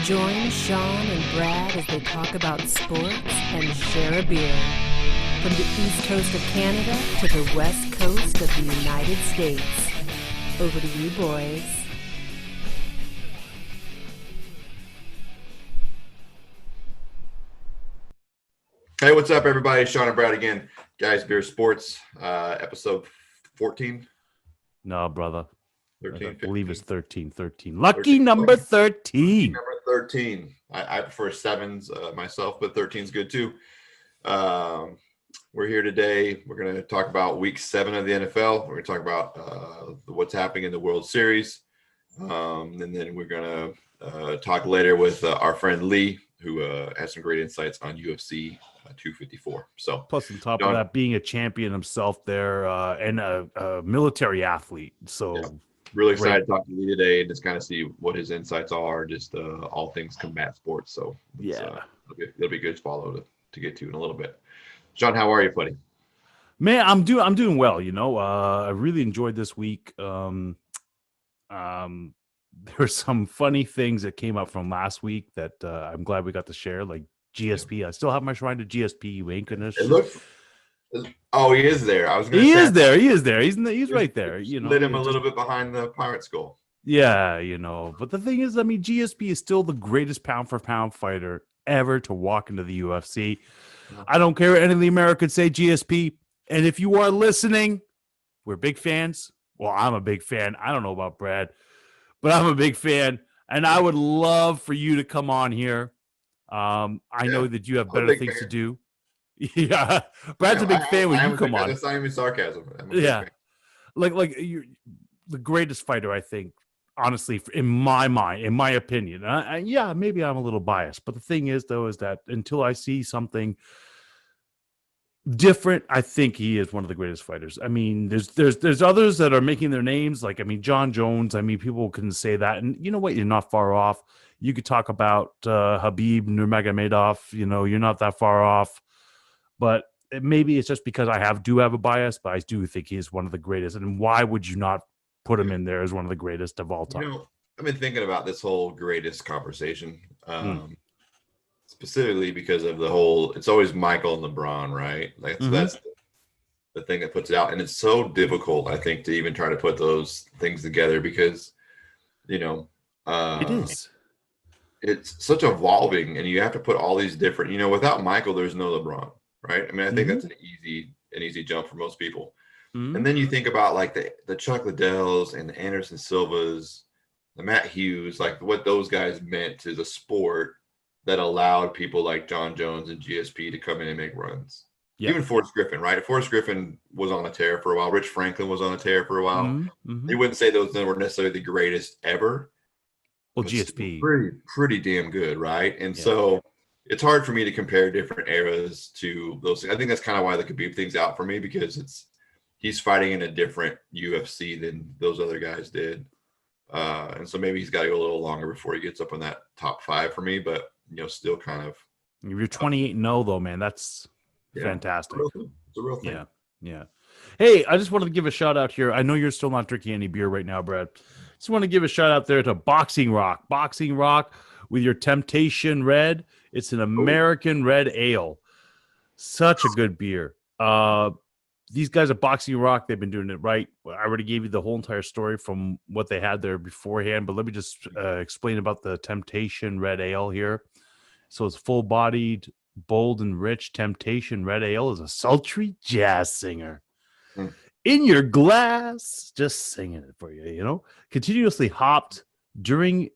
Join Sean and Brad as they talk about sports and share a beer. From the east coast of Canada to the west coast of the United States. Over to you, boys. Hey, what's up, everybody? Sean and Brad again. Guys, Beer Sports, episode 14. No, brother. 13, I believe 15. it's 13. 13. Lucky number 13. Number 13. I prefer sevens myself, but 13 is good too. We're here today. We're going to talk about week 7 of the NFL. We're going to talk about what's happening in the World Series. And then we're going to talk later with our friend Lee, who has some great insights on UFC 254. So, plus on top of that, being a champion himself there and a military athlete. So, yeah, really excited to talk to Lee today and just kind of see what his insights are, just all things combat sports. So, yeah, it'll be good to follow to get to in a little bit. John, how are you, buddy? Man, I'm doing well. You know, I really enjoyed this week. There's some funny things that came up from last week that I'm glad we got to share. Like GSP, I still have my shrine to GSP. You ain't gonna. Oh, he is there. I was gonna. He is there. He's right there. You know, lit him a little bit behind the pirate skull. Yeah, you know. But the thing is, I mean, GSP is still the greatest pound for pound fighter ever to walk into the UFC. I don't care what any of the Americans say, GSP. And if you are listening, we're big fans. Well, I'm a big fan. I don't know about Brad, but I'm a big fan. And I would love for you to come on here. I know that you have better things to do. Yeah. Brad's a big fan when you come on. That's not even sarcasm. Yeah. Like you're the greatest fighter, I think, honestly, in my mind, in my opinion. Yeah, maybe I'm a little biased. But the thing is, though, is that until I see something different, I think he is one of the greatest fighters. I mean, there's others that are making their names. Like, I mean, John Jones. I mean, people can say that. And you know what? You're not far off. You could talk about Habib Nurmagomedov. You know, you're not that far off. But maybe it's just because I do have a bias, but I do think he is one of the greatest. And why would you not put him in there as one of the greatest of all time? You know, I've been thinking about this whole greatest conversation, specifically because of the whole, it's always Michael and LeBron, right? Like that's the thing that puts it out. And it's so difficult, I think, to even try to put those things together because, you know, it is. It's such evolving and you have to put all these different, you know, without Michael, there's no LeBron, right? I mean, I think that's an easy jump for most people. And then you think about like the Chuck Liddells and the Anderson Silvas, the Matt Hughes, like what those guys meant to the sport that allowed people like John Jones and GSP to come in and make runs. Yep. Even Forrest Griffin, right? Forrest Griffin was on a tear for a while. Rich Franklin was on a tear for a while. You wouldn't say those were necessarily the greatest ever. Well, GSP. Pretty damn good, right? And so it's hard for me to compare different eras to those things. I think that's kind of why the Khabib thing's out for me because he's fighting in a different UFC than those other guys did. And so maybe he's got to go a little longer before he gets up in that top 5 for me, but you know, still kind of. You're 28-0 though, man. That's fantastic. It's a real thing. Yeah. Hey, I just wanted to give a shout out here. I know you're still not drinking any beer right now, Brad. Just want to give a shout out there to Boxing Rock. Boxing Rock with your Temptation Red. It's an American red ale. Such a good beer. These guys at Boxing Rock, they've been doing it right. I already gave you the whole entire story from what they had there beforehand, but let me just explain about the Temptation Red Ale here. So it's full-bodied, bold, and rich. Temptation Red Ale is a sultry jazz singer. In your glass, just singing it for you, you know? Continuously hopped during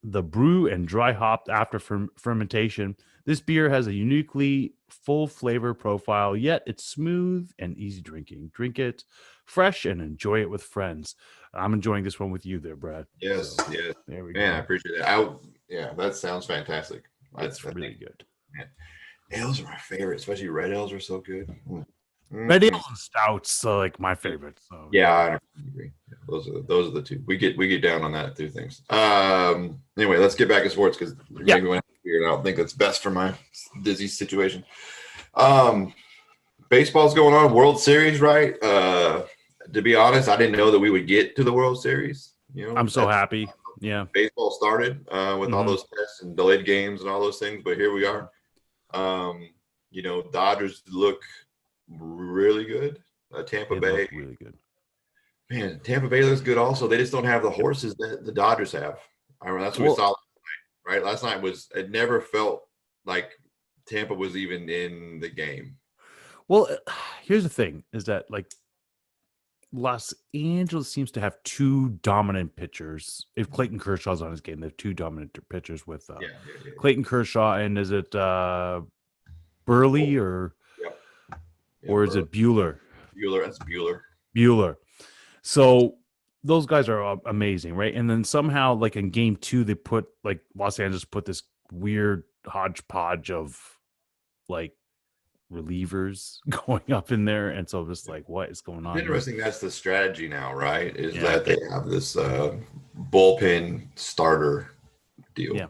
the brew and dry hopped after fermentation. This beer has a uniquely full flavor profile, yet it's smooth and easy drinking. Drink it fresh and enjoy it with friends. I'm enjoying this one with you there, Brad. Yes, so, yes. There we go. Man, I appreciate that. That sounds fantastic. That's really good. Man, ales are my favorite, especially red ales are so good. Red ales and stouts are like my favorite. So yeah, I agree. Yeah, those are the two. We get down on that two things. Anyway, let's get back to sports because maybe when I figure it out, I think that's best for my dizzy situation. Baseball's going on, World Series, right? To be honest, I didn't know that we would get to the World Series. You know, I'm so happy. Yeah. baseball started with all those tests and delayed games and all those things, but here we are. Dodgers look really good. Tampa They Bay look really good. Man, Tampa Bay looks good also. They just don't have the horses that the Dodgers have. I mean, that's what we saw last night, right? Last night it never felt like Tampa was even in the game. Well, here's the thing is that like Los Angeles seems to have two dominant pitchers. If Clayton Kershaw's on his game, they have two dominant pitchers with Clayton Kershaw and is it Burley or is it Bueller? That's Bueller. Bueller. So those guys are amazing, right? And then somehow, like in game 2, they put like Los Angeles put this weird hodgepodge of like relievers going up in there, and so just like what is going on? Interesting. That's the strategy now, right? Is that they have this bullpen starter deal.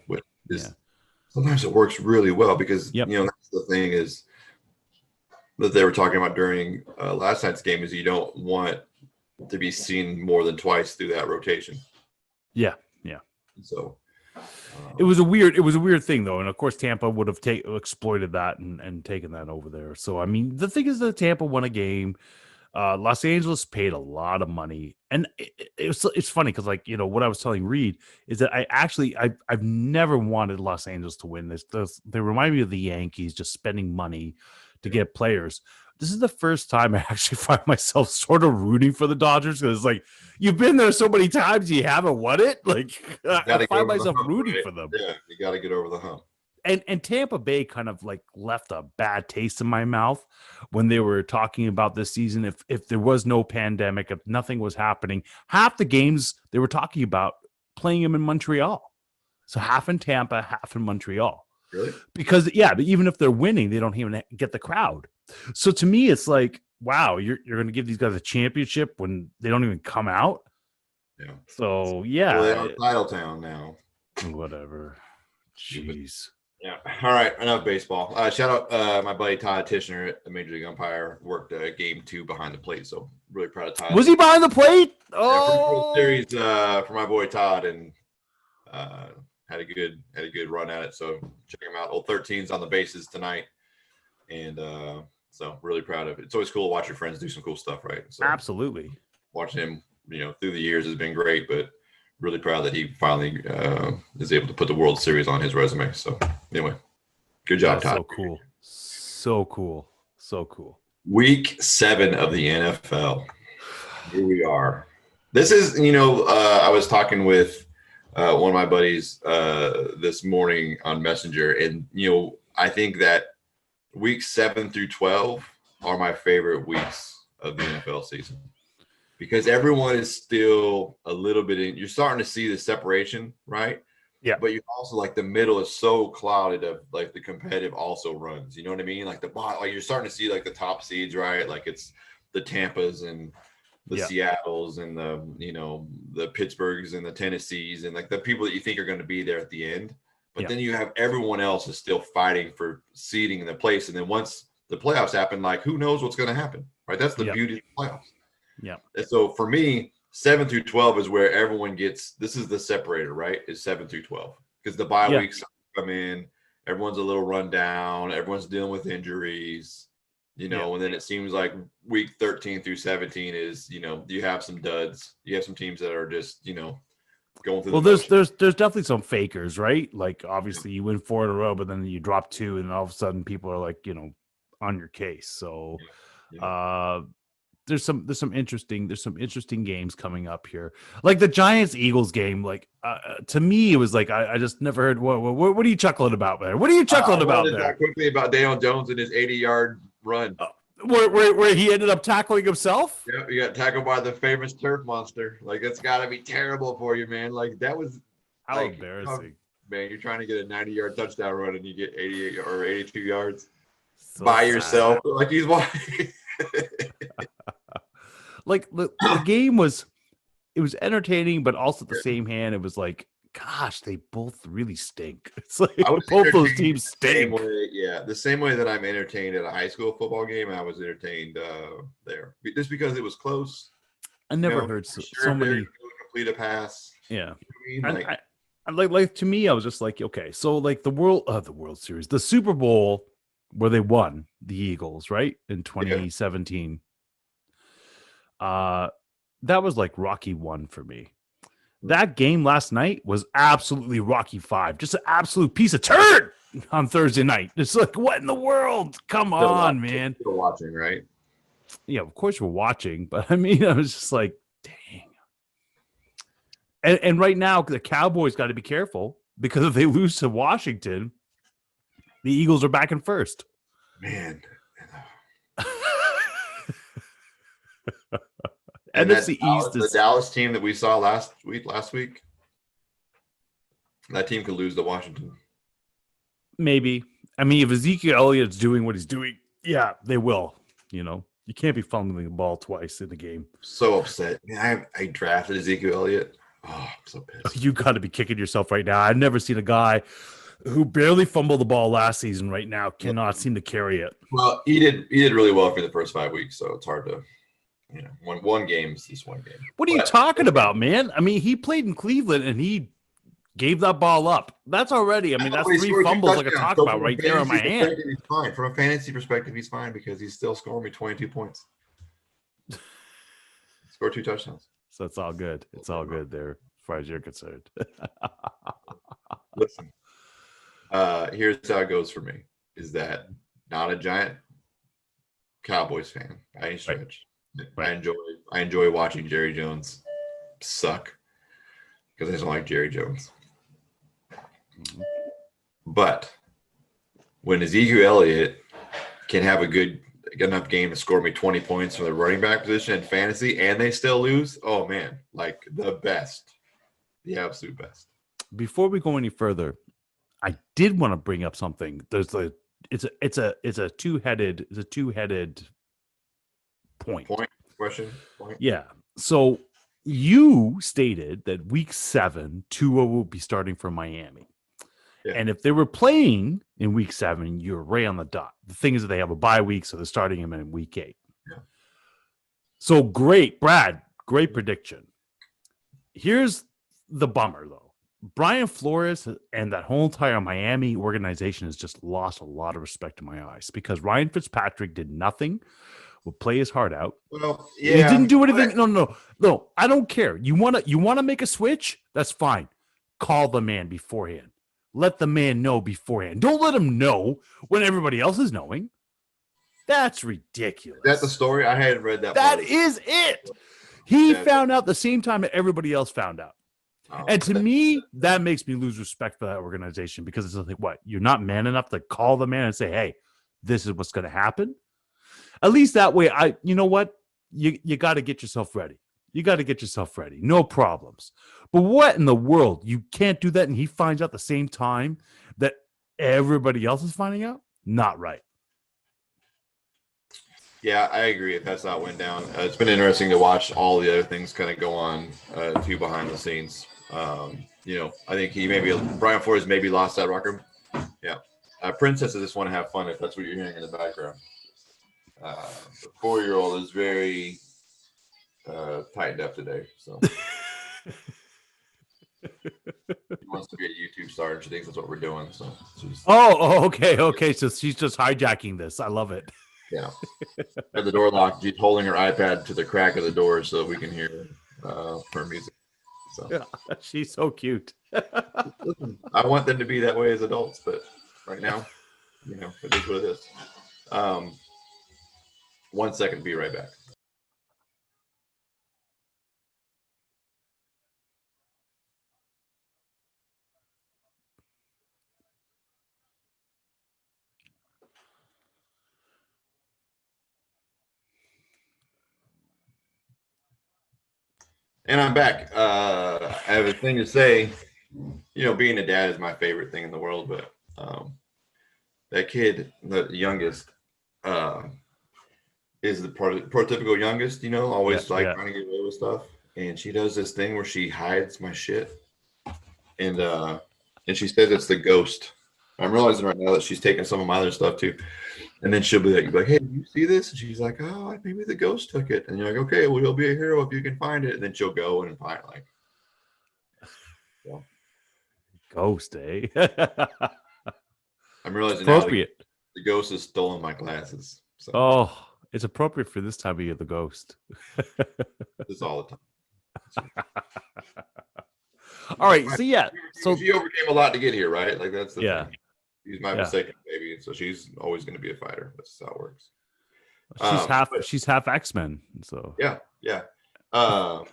Sometimes it works really well because that's the thing is that they were talking about during last night's game is you don't want to be seen more than twice through that rotation. Yeah. So it was a weird thing though, and of course Tampa would have exploited that and taken that over there. So I mean, the thing is that Tampa won a game. Los Angeles paid a lot of money, and it's funny because like what I was telling Reed is that I've never wanted Los Angeles to win this. They remind me of the Yankees just spending money to get players. This is the first time I actually find myself sort of rooting for the Dodgers because it's like you've been there so many times, you haven't won it. Like I find myself rooting for them. Yeah, you got to get over the hump. And Tampa Bay kind of like left a bad taste in my mouth when they were talking about this season. If there was no pandemic, if nothing was happening, half the games they were talking about playing them in Montreal. So half in Tampa, half in Montreal. Really? Because but even if they're winning, they don't even get the crowd. So to me, it's like, wow, you're going to give these guys a championship when they don't even come out. Yeah. So they are title town now. Whatever. Jeez. Yeah. All right. Enough baseball. Shout out my buddy Todd Tishner at the Major League Umpire. Worked game 2 behind the plate. So really proud of Todd. Was he behind the plate? Oh, series for my boy Todd, and had a good run at it. So check him out. Old 13's on the bases tonight, and so really proud of it. It's always cool to watch your friends do some cool stuff, right? So absolutely. Watching him, through the years has been great, but really proud that he finally is able to put the World Series on his resume. So anyway, good job, Todd. So cool. Week 7 of the NFL. Here we are. This is, I was talking with one of my buddies this morning on Messenger, and I think that weeks 7 through 12 are my favorite weeks of the NFL season because everyone is still a little bit you're starting to see the separation, right? Yeah. But you also like the middle is so clouded of like the competitive also runs. You know what I mean? Like the bottom, like you're starting to see like the top seeds, right? Like it's the Tampas and the Seattles and the Pittsburghs and the Tennessees and like the people that you think are going to be there at the end. But then you have everyone else is still fighting for seeding in the place. And then once the playoffs happen, like who knows what's going to happen, right? That's the beauty of the playoffs. Yeah. And so for me, 7 through 12 is where everyone gets, this is the separator, right? Is 7 through 12 because the bye weeks come in, everyone's a little run down, everyone's dealing with injuries, and then it seems like week 13 through 17 is, you have some duds, you have some teams that are just, going through. Well, there's definitely some fakers, right? Like obviously you win 4 in a row, but then you drop 2, and all of a sudden people are like, on your case. So, there's some interesting games coming up here, like the Giants-Eagles game. Like to me, it was like I just never heard. What are you chuckling about, man? What are you chuckling about there? Quickly about Daniel Jones and his 80-yard run. Where he ended up tackling himself? Yeah, you got tackled by the famous turf monster. Like that's got to be terrible for you, man. Like that was how embarrassing. Man, you're trying to get a 90-yard touchdown run and you get 88 or 82 yards by yourself. Like he's watching. Like the game was entertaining, but also at the same hand, it was like, gosh, they both really stink. It's like both those teams stink. The same way that I'm entertained at a high school football game, I was entertained there just because it was close. I never heard so many complete a pass. Yeah. You know what I mean? Like, Like to me, I was just like, okay, so like the World Series, the Super Bowl where they won the Eagles, right? In 2017. That was like Rocky 1 for me. That game last night was absolutely Rocky 5. Just an absolute piece of turd on Thursday night. It's like, what in the world? Come on, man. Still watching, right? Yeah, of course we're watching, but I mean, I was just like, dang. And right now, the Cowboys got to be careful because if they lose to Washington, the Eagles are back in first. Man. And that's the East. The Dallas team that we saw last week, that team could lose to Washington. Maybe. I mean, if Ezekiel Elliott's doing what he's doing, yeah, they will. You know, you can't be fumbling the ball twice in the game. So upset. Man, I drafted Ezekiel Elliott. Oh, I'm so pissed. You got to be kicking yourself right now. I've never seen a guy who barely fumbled the ball last season right now cannot seem to carry it. Well, he did really well for the first 5 weeks, so it's hard to, one game is just one game. What are you talking about, man? I mean, he played in Cleveland and he gave that ball up. That's already, I mean, that's 3 fumbles like I talked about right there on my hand. He's fine. From a fantasy perspective, he's fine because he's still scoring me 22 points. Scored 2 touchdowns. So it's all good. It's all good there as far as you're concerned. Listen, here's how it goes for me, is that not a giant Cowboys fan by any stretch. Right. I enjoy watching Jerry Jones suck because I just don't like Jerry Jones. Mm-hmm. But when Ezekiel Elliott can have a good enough game to score me 20 points from the running back position in fantasy and they still lose, oh man, like the best, the absolute best. Before we go any further, I did want to bring up something. It's a two-headed point. Question. Yeah. So you stated that week 7, Tua will be starting for Miami. Yeah. And if they were playing in week 7, you're right on the dot. The thing is that they have a bye week, so they're starting him in week 8. Yeah. So great, Brad. Great prediction. Here's the bummer, though. Brian Flores and that whole entire Miami organization has just lost a lot of respect in my eyes because Ryan Fitzpatrick did nothing. Will play his heart out. Well, yeah. He didn't do anything. No. I don't care. You wanna make a switch? That's fine. Call the man beforehand. Let the man know beforehand. Don't let him know when everybody else is knowing. That's ridiculous. That's the story. I hadn't read that. That is it. He found out the same time that everybody else found out. Oh, and to me, that makes me lose respect for that organization because it's like, what? You're not man enough to call the man and say, hey, this is what's going to happen. At least that way, you know what? You got to get yourself ready. You got to get yourself ready. No problems. But what in the world? You can't do that. And he finds out the same time that everybody else is finding out? Not right. Yeah, I agree. If that's not went down, it's been interesting to watch all the other things kind of go on too behind the scenes. I think Brian Flores maybe lost that rocker. Yeah. Princesses just want to have fun if that's what you're hearing in the background. The 4-year-old is very tightened up today, so he wants to be a YouTube star and she thinks that's what we're doing. So okay. So she's just hijacking this. I love it. Yeah. At the door locked, she's holding her iPad to the crack of the door so we can hear her music. So yeah, she's so cute. Listen, I want them to be that way as adults, but right now, it is what it is. 1 second, be right back. And I'm back. I have a thing to say. Being a dad is my favorite thing in the world, but that kid, the youngest, is the prototypical youngest, always trying to get away with stuff. And she does this thing where she hides my shit. And she says it's the ghost. I'm realizing right now that she's taking some of my other stuff too. And then she'll be like, hey, do you see this? And she's like, oh, maybe the ghost took it. And you're like, okay, well, you'll be a hero if you can find it. And then she'll go and find Ghost, eh? I'm realizing now Appropriate. the ghost has stolen my glasses. So Oh, it's appropriate for this time of year, the ghost. this is all the time. All right. So yeah. So she overcame a lot to get here, right? Like that's the yeah. thing. She's my mistaken baby, so she's always going to be a fighter. That's how it works. She's half X-Men. So yeah. I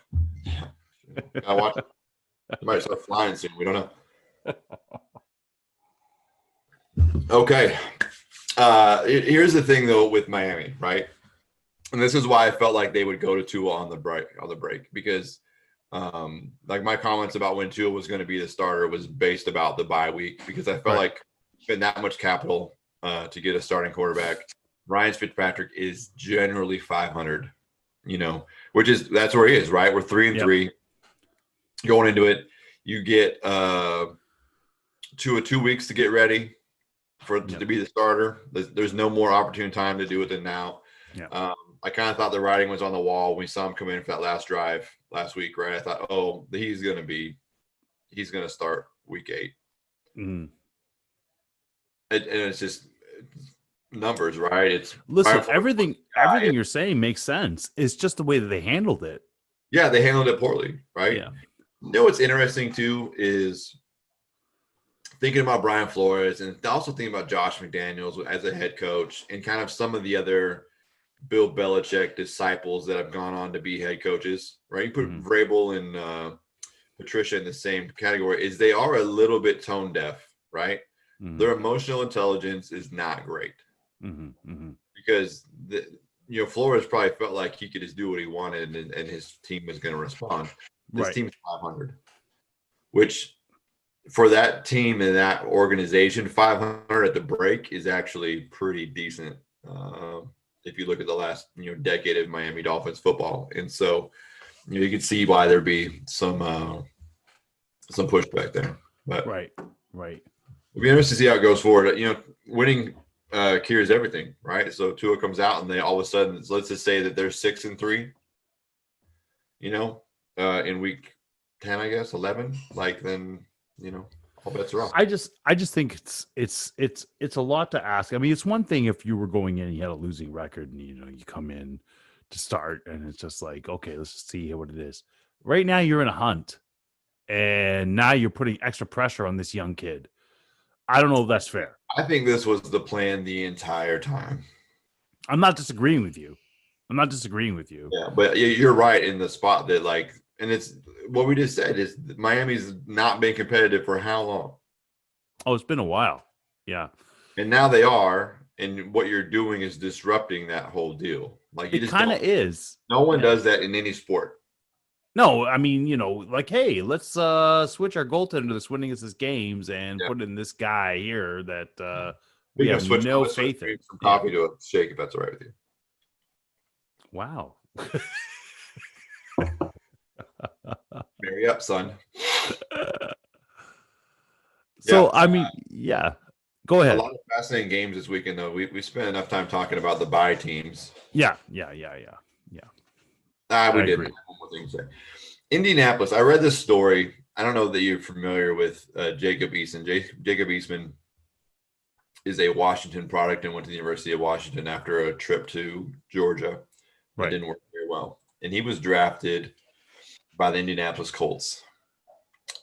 watch. She might start flying soon. We don't know. Okay. Here's the thing though with Miami, right? And this is why I felt like they would go to Tua on the break because like my comments about when Tua was going to be the starter was based about the bye week because I felt like spend that much capital to get a starting quarterback. Ryan Fitzpatrick is generally 500, that's where he is, right? We're 3-3 going into it. You get Tua 2 weeks to get ready to be the starter. There's no more opportune time to do it than now. Yeah. I kind of thought the writing was on the wall when we saw him come in for that last drive last week, right? I thought, he's going to start week 8. Mm. And it's just numbers, right? Listen, everything you're saying makes sense. It's just the way that they handled it. Yeah, they handled it poorly, right? Yeah. What's interesting too is thinking about Brian Flores and also thinking about Josh McDaniels as a head coach and kind of some of the other Bill Belichick disciples that have gone on to be head coaches, right? You put Vrabel and Patricia in the same category. Is they are a little bit tone deaf, right? Mm-hmm. Their emotional intelligence is not great because Flores probably felt like he could just do what he wanted and his team was going to respond. This team's 500, which for that team and that organization, 500 at the break is actually pretty decent. If you look at the last decade of Miami Dolphins football, and so you can see why there'd be some pushback there. But right. It'll be interesting to see how it goes forward. Winning cures everything, right? So Tua comes out and they all of a sudden, let's just say that they're 6-3. In week 10, I guess 11. Like then, all bets are off. I just think it's a lot to ask. I mean, it's one thing if you were going in and you had a losing record and you come in to start and it's just like, okay, let's just see what it is. Right now you're in a hunt and now you're putting extra pressure on this young kid. I don't know if that's fair. I think this was the plan the entire time. I'm not disagreeing with you. Yeah, but you're right in the spot that and it's what we just said is Miami's not been competitive for how long? Oh, it's been a while. Yeah. And now they are, and what you're doing is disrupting that whole deal. Like you it kind of is. No one does that in any sport. No, I mean, hey, let's switch our goaltender that's winning us his games and put in this guy here that we have no faith in. Some coffee to a shake if that's all right with you. Wow. Marry up, son. So, I mean, go ahead. A lot of fascinating games this weekend, though. We spent enough time talking about the bye teams. Yeah. We did. One more thing to say. Indianapolis. I read this story. I don't know that you're familiar with Jacob Eason. Jacob Eason is a Washington product and went to the University of Washington after a trip to Georgia. It didn't work very well. And he was drafted by the Indianapolis Colts.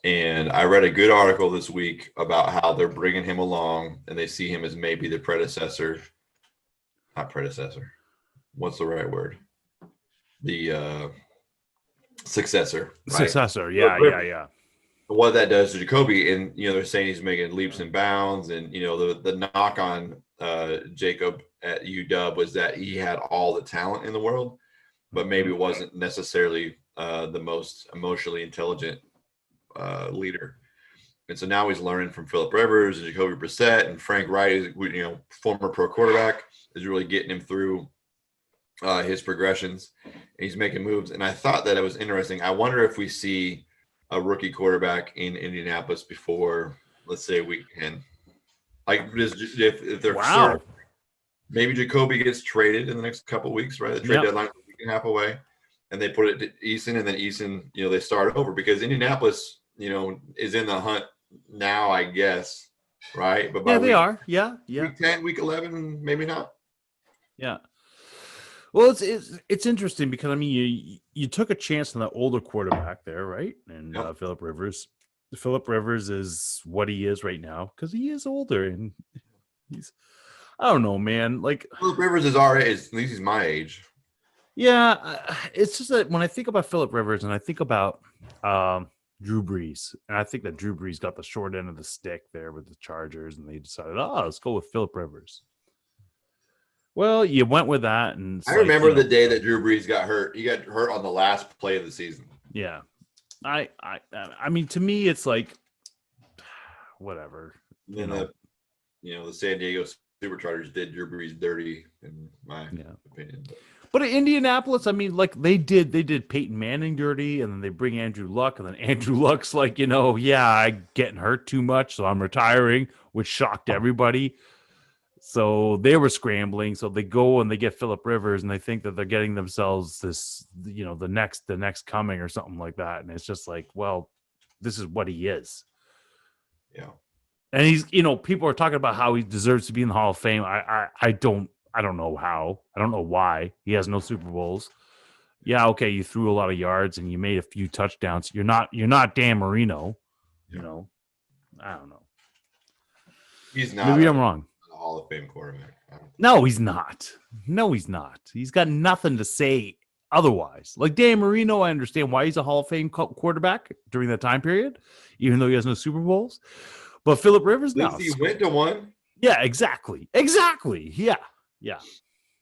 And I read a good article this week about how they're bringing him along and they see him as maybe the predecessor. Not predecessor. What's the right word? The successor. Right? Successor. Yeah. What that does to Jacoby, and they're saying he's making leaps and bounds, and the knock on Jacob at UW was that he had all the talent in the world, but maybe wasn't necessarily the most emotionally intelligent leader. And so now he's learning from Phillip Rivers and Jacoby Brissett and Frank Wright, former pro quarterback, is really getting him through his progressions. And he's making moves. And I thought that it was interesting. I wonder if we see a rookie quarterback in Indianapolis before, let's say, week 10. Like, if they're sure, maybe Jacoby gets traded in the next couple of weeks, right? The trade deadline is a week and a half away. And they put it to Eason, and then Eason, they start over because Indianapolis, is in the hunt now, I guess, right? But Yeah, by they are. Yeah, yeah, week 10, week 11, maybe not. yeah. Well, it's interesting because I mean you took a chance on that older quarterback there, right? And Yep. Philip Rivers. Philip Rivers is what he is right now because he is older and he's I don't know, man. Like, Philip Rivers is our age. At least he's my age. yeah, it's just that when I think about Philip Rivers and I think about Drew Brees, and I think that Drew Brees got the short end of the stick there with the Chargers, and they decided, oh, let's go with Philip Rivers. Well, you went with that, and it's I like, remember you know, the day that Drew Brees got hurt. He got hurt on the last play of the season. yeah. I mean, to me, it's like whatever. And then the San Diego Superchargers did Drew Brees dirty, in my opinion. But in Indianapolis, I mean, like they did Peyton Manning dirty, and then they bring Andrew Luck, and then Andrew Luck's like, I'm getting hurt too much, so I'm retiring, which shocked everybody. So they were scrambling. So they go and they get Philip Rivers, and they think that they're getting themselves this, the next coming or something like that. And it's just like, well, this is what he is. Yeah. And he's, people are talking about how he deserves to be in the Hall of Fame. I don't know how. I don't know why. He has no Super Bowls. Yeah, okay, you threw a lot of yards and you made a few touchdowns. You're not Dan Marino. I don't know. He's not. Maybe I'm wrong. A Hall of Fame quarterback. No, he's not. He's got nothing to say otherwise. Like Dan Marino, I understand why he's a Hall of Fame quarterback during that time period, even though he has no Super Bowls. But Philip Rivers, no. He went to one. Yeah, exactly. Yeah.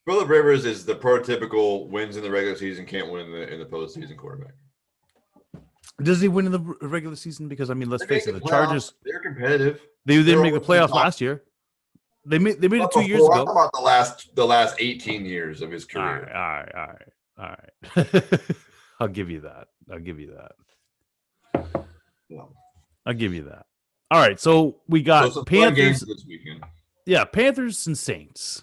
Philip Rivers is the prototypical wins in the regular season, can't win in the postseason quarterback. Does he win in the regular season? Because I mean, let's face it, the Chargers, they're competitive. They didn't make the playoffs last year. They made it 2 years ago. I'm talking about the last 18 years of his career. All right. I'll give you that. Yeah. I'll give you that. All right, so we got Panthers this weekend. Yeah, Panthers and Saints.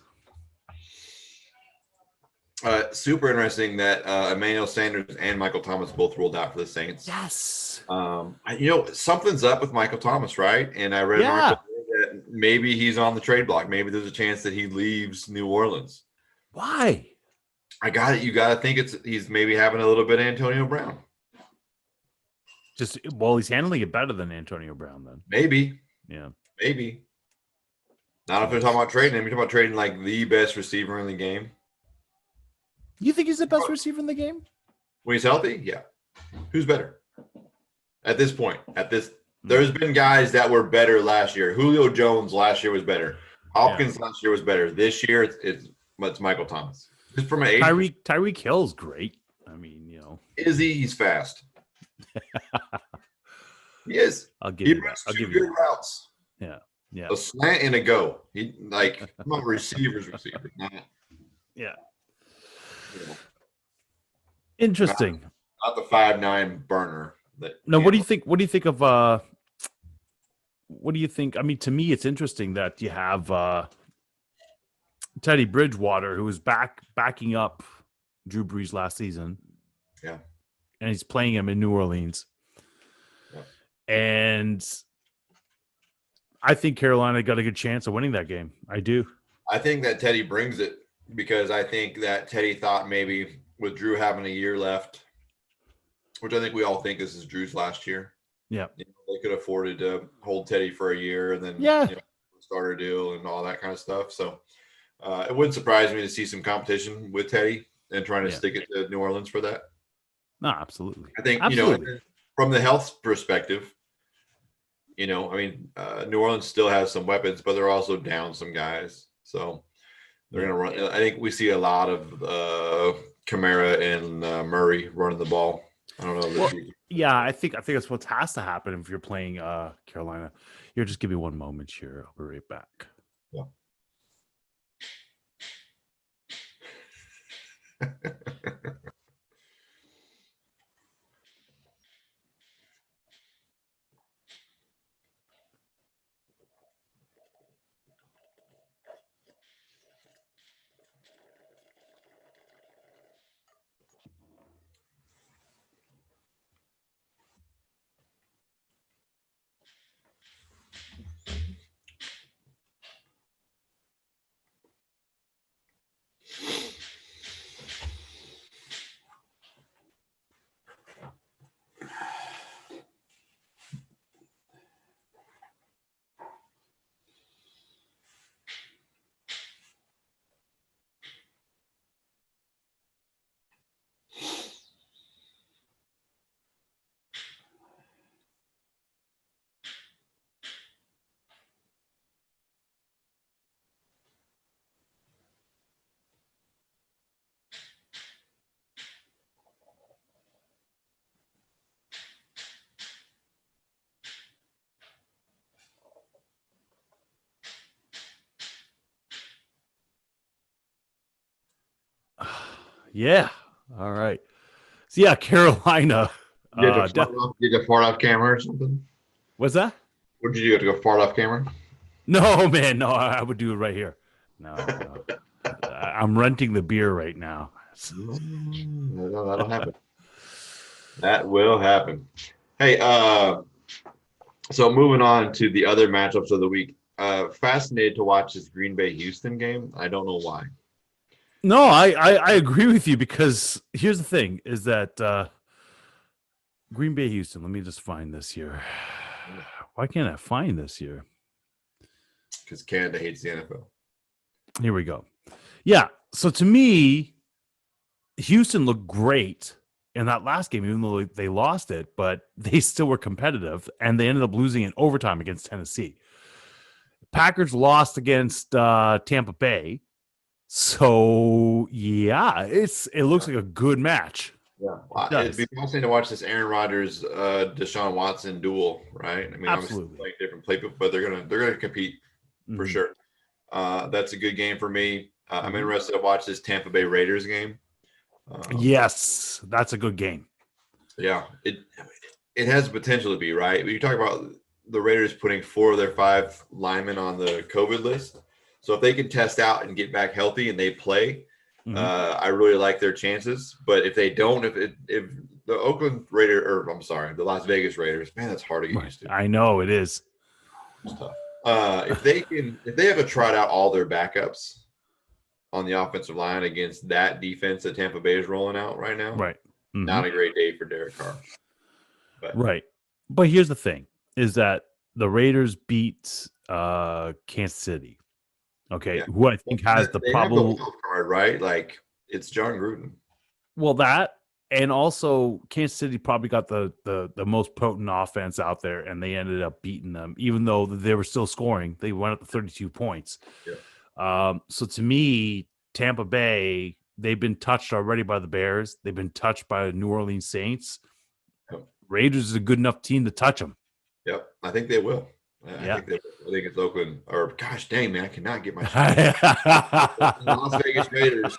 Super interesting that Emmanuel Sanders and Michael Thomas both ruled out for the Saints. Yes. Something's up with Michael Thomas, right? And I read an article that maybe he's on the trade block. Maybe there's a chance that he leaves New Orleans. Why? I got it. You got to think he's maybe having a little bit of Antonio Brown. He's handling it better than Antonio Brown then. Maybe. Yeah. Maybe. Not if they're talking about trading him. You're talking about trading like the best receiver in the game. You think he's the best receiver in the game? When he's healthy? Yeah. Who's better? At this point. There's been guys that were better last year. Julio Jones last year was better. Hopkins last year was better. This year it's Michael Thomas. Just from an age. Tyreek Hill's great. I mean, he's fast. He is. I'll give you that. I'll give you routes. Yeah. A slant and a go. I'm a receiver. Yeah. Interesting. Not the 5'9" burner. What do you think? What do you think of? What do you think? I mean, to me, it's interesting that you have Teddy Bridgewater, who was backing up Drew Brees last season. Yeah. And he's playing him in New Orleans. Yeah. And I think Carolina got a good chance of winning that game. I do. I think that Teddy brings it because I think that Teddy thought maybe with Drew having a year left, which I think we all think this is Drew's last year. Yeah. They could afford to hold Teddy for a year and then starter deal and all that kind of stuff. So it wouldn't surprise me to see some competition with Teddy and trying to stick it to New Orleans for that. No, absolutely. I think, from the health perspective, New Orleans still has some weapons, but they're also down some guys. So they're going to run. I think we see a lot of Kamara and Murray running the ball. I don't know. I think that's what has to happen if you're playing Carolina. Here, just give me one moment here. I'll be right back. Yeah. Yeah. All right. So yeah, Carolina. Did you fart off camera or something? What's that? What did you do? To go fart off camera? No, man. No, I would do it right here. No. I'm renting the beer right now. That'll happen. That will happen. Hey, so moving on to the other matchups of the week. Fascinated to watch this Green Bay Houston game. I don't know why. No, I agree with you because here's the thing: is that Green Bay Houston. Let me just find this here. Why can't I find this here? Because Canada hates the NFL. Here we go. Yeah. So to me, Houston looked great in that last game, even though they lost it, but they still were competitive, and they ended up losing in overtime against Tennessee. Packers lost against Tampa Bay. So yeah, it looks like a good match. Yeah, it'd be fascinating to watch this Aaron Rodgers, Deshaun Watson duel, right? I mean, absolutely playing different play, but they're gonna compete for sure. That's a good game for me. I'm interested to watch this Tampa Bay Raiders game. Yes, that's a good game. Yeah, it has the potential to be, right. But you talk about the Raiders putting 4 of their 5 linemen on the COVID list. So if they can test out and get back healthy and they play, I really like their chances. But if they don't, if the Oakland Raiders, or I'm sorry, the Las Vegas Raiders, man, that's hard to get used to. I know it is. It's tough. If they have to trot out all their backups on the offensive line against that defense that Tampa Bay is rolling out right now, right? Not a great day for Derek Carr. Right. But here's the thing: is that the Raiders beat Kansas City. Okay, who I think has the probable card, right? Like it's John Gruden. Well, that and also Kansas City probably got the most potent offense out there, and they ended up beating them, even though they were still scoring. They went up to 32 points. Yeah. So to me, Tampa Bay, they've been touched already by the Bears. They've been touched by the New Orleans Saints. Yep. Raiders is a good enough team to touch them. Yep, I think they will. I think it's Oakland, or gosh dang, man, I cannot get my Las Vegas Raiders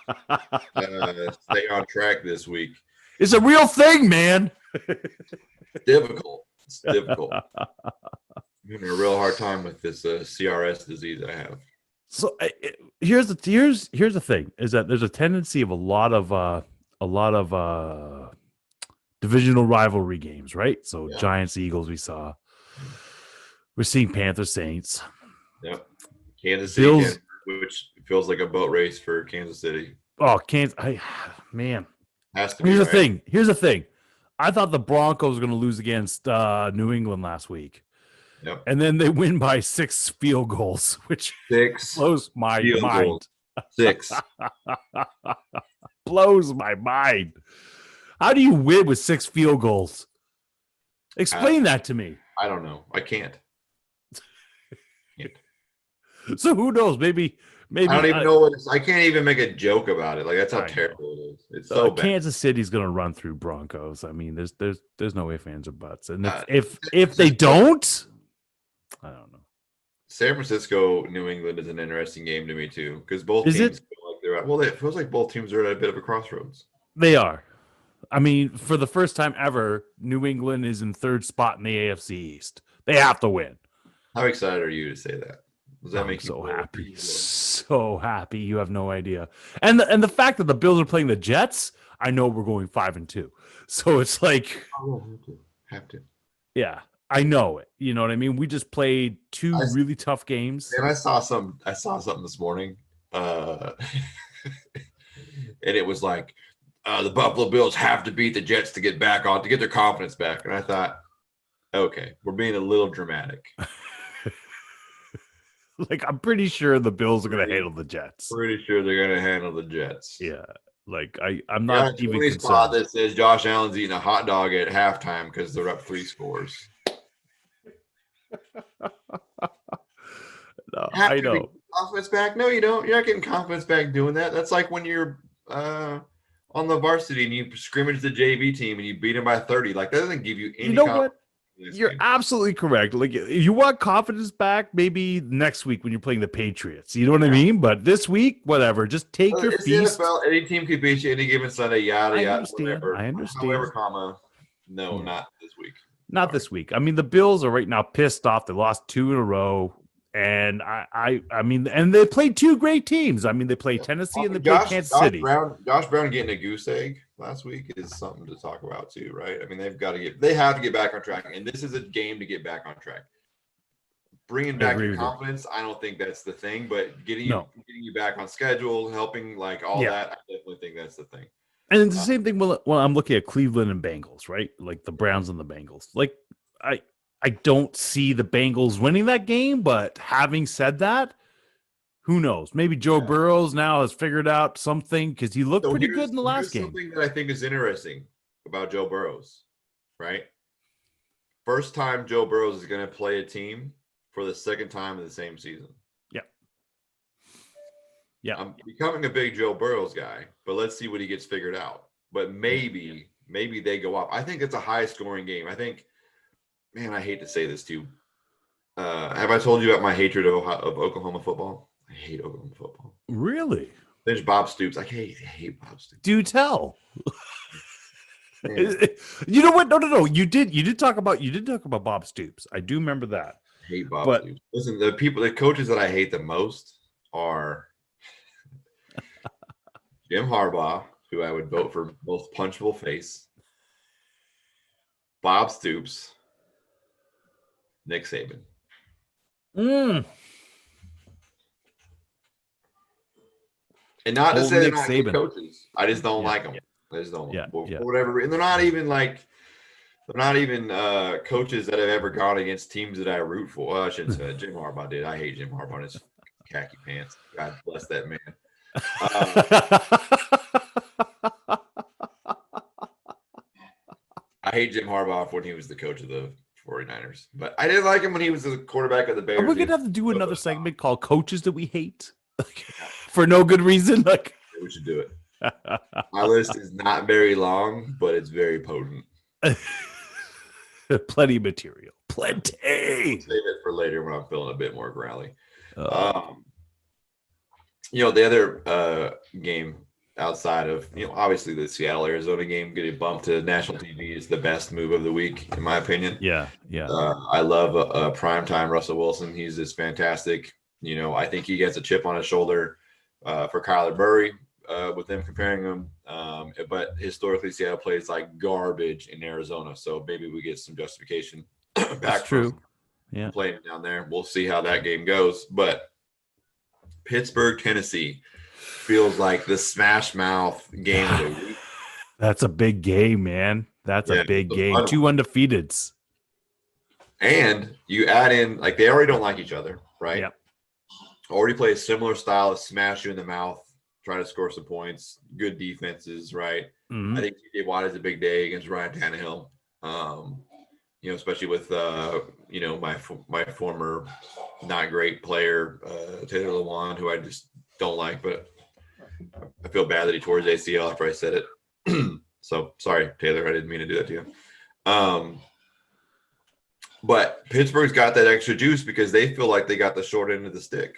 stay on track this week. It's a real thing, man. It's difficult. I'm having a real hard time with this CRS disease I have. So here's the thing: is that there's a tendency of a lot of divisional rivalry games, right? So Giants, Eagles, we saw. We're seeing Panthers, Saints. Yep. Kansas City, Bills, which feels like a boat race for Kansas City. Oh, man. Has to be. Here's the thing. I thought the Broncos were going to lose against New England last week. Yep. And then they win by 6 field goals, which blows my mind. 6. Blows my mind. How do you win with 6 field goals? Explain that to me. I don't know. I can't. So who knows? Maybe I don't even know what I can't even make a joke about it. Like that's how terrible it is. It's so bad. Kansas City's going to run through Broncos. I mean, there's no ifs, ands, or buts. And if they don't, I don't know. San Francisco, New England is an interesting game to me too, because both teams feel like they're at. Well, it feels like both teams are at a bit of a crossroads. They are. I mean, for the first time ever, New England is in 3rd spot in the AFC East. They have to win. How excited are you to say that? Does that make you so happy? So happy. You have no idea. And the fact that the Bills are playing the Jets, I know we're going 5-2. So it's like have to. Yeah, I know it. You know what I mean? We just played 2 really tough games. And I saw something this morning. And it was like the Buffalo Bills have to beat the Jets to get their confidence back. And I thought, okay, we're being a little dramatic. Like, I'm pretty sure the Bills are going to handle the Jets. Pretty sure they're going to handle the Jets. Yeah. Like, I'm not even concerned. Spot that says Josh Allen's eating a hot dog at halftime because they're up 3 scores. No, I know. Confidence back? No, you don't. You're not getting confidence back doing that. That's like when you're on the varsity and you scrimmage the JV team and you beat them by 30. Like, that doesn't give you any confidence. You're absolutely correct. Like, if you want confidence back, maybe next week when you're playing the Patriots. You know what I mean? But this week, whatever. Just take your It's feast. the NFL. Any team could beat you any given Sunday. Yada I yada. understand. Whatever. I understand. However, comma. No, Yeah. not this week. Not this week. I mean, the Bills are right now pissed off. They lost 2 in a row. And I mean, and they played 2 great teams. I mean, they played Tennessee and they played Kansas City. Josh Brown getting a goose egg last week is something to talk about too, right? I mean, they have to get back on track, and this is a game to get back on track. Bringing back your confidence, I don't think that's the thing, but getting you back on schedule, helping like all that, I definitely think that's the thing. And it's the same thing when I'm looking at Cleveland and Bengals, right? Like the Browns and the Bengals. Like I don't see the Bengals winning that game, but having said that, who knows? Maybe Joe Burrows now has figured out something because he looked pretty good in the last game. Something that I think is interesting about Joe Burrows, right? First time Joe Burrows is going to play a team for the second time in the same season. Yeah. I'm becoming a big Joe Burrows guy, but let's see what he gets figured out. But maybe they go up. I think it's a high scoring game. I think, man, I hate to say this too. Have I told you about my hatred of Oklahoma football? I hate Oklahoma football. Really? There's Bob Stoops. I hate Bob Stoops. Do tell. You know what? No. You did talk about Bob Stoops. I do remember that. I hate Bob Stoops. Listen, the coaches that I hate the most are Jim Harbaugh, who I would vote for most punchable face, Bob Stoops, Nick Saban. And not to say they're not good coaches. I just don't like them. I just don't. For whatever reason. And they're not even coaches that have ever gone against teams that I root for. Well, I shouldn't say that. Jim Harbaugh did. I hate Jim Harbaugh and his khaki pants. God bless that man. I hate Jim Harbaugh when he was the coach of the 49ers, but I didn't like him when he was the quarterback of the Bears. We're gonna have to do another segment called "Coaches That We Hate" for no good reason. Like, we should do it. My list is not very long, but it's very potent. Plenty of material. Plenty. Save it for later when I'm feeling a bit more growly. The other game outside of, obviously the Seattle-Arizona game, getting bumped to national TV is the best move of the week, in my opinion. Yeah. I love primetime Russell Wilson. He's just fantastic. I think he gets a chip on his shoulder for Kyler Murray with them comparing him. But historically, Seattle plays like garbage in Arizona. So maybe we get some justification back. That's true. Yeah. Playing down there. We'll see how that game goes. But Pittsburgh, Tennessee feels like the smash mouth game of the week. That's a big game, man. That's a big game. 2 undefeateds. And you add in, like, they already don't like each other, right? Yep. Already play a similar style of smash you in the mouth, try to score some points, good defenses, right? Mm-hmm. I think TJ Watt is a big day against Ryan Tannehill. Especially with my former not great player Taylor Lewan, who I just don't like, but I feel bad that he tore his ACL after I said it. So sorry, Taylor, I didn't mean to do that to you. But Pittsburgh's got that extra juice because they feel like they got the short end of the stick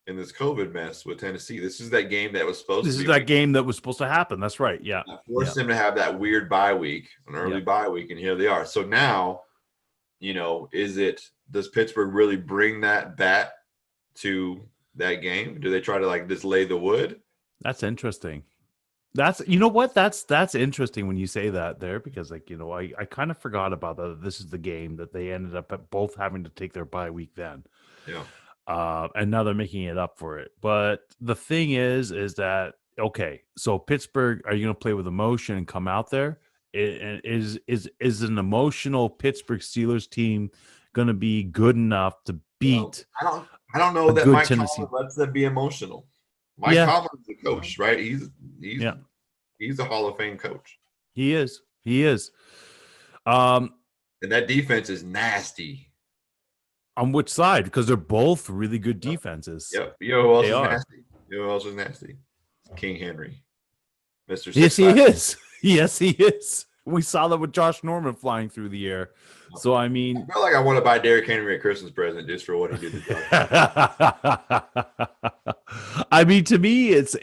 in this COVID mess with Tennessee. This is that game that was supposed to happen. That's right. Yeah. Forced them to have that weird bye week, an early bye week, and here they are. So now, does Pittsburgh really bring that bat to that game? Do they try to just lay the wood? That's interesting. That's interesting when you say that there, because I kind of forgot about that. This is the game that they ended up both having to take their bye week then. Yeah. And now they're making it up for it. But the thing is that, okay, so Pittsburgh, are you going to play with emotion and come out there? Is an emotional Pittsburgh Steelers team going to be good enough to beat? I don't know that Mike Tomlin lets them be emotional. Mike Tomlin's the coach, right? He's a Hall of Fame coach. He is. And that defense is nasty. On which side? Because they're both really good defenses. Yep. Who else is nasty? King Henry. Mr. Yes, he is. Yes, he is. We saw that with Josh Norman flying through the air. So I mean, I feel like I want to buy Derrick Henry a Christmas present just for what he did to Josh. I mean, to me, it's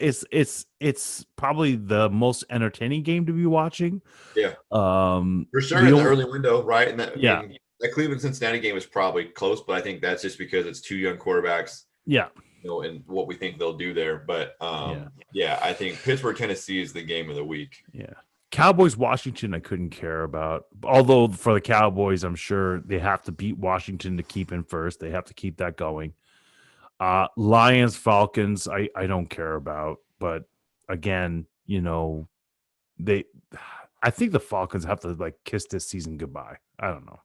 probably the most entertaining game to be watching. Yeah, for sure in the early window, right? And that, yeah, I mean, that Cleveland Cincinnati game is probably close, but I think that's just because it's two young quarterbacks. Yeah, and what we think they'll do there. But yeah, I think Pittsburgh Tennessee is the game of the week. Yeah. Cowboys Washington I couldn't care about. Although for the Cowboys, I'm sure they have to beat Washington to keep in first. They have to keep that going. Lions Falcons I don't care about, but again, I think the Falcons have to like kiss this season goodbye. I don't know.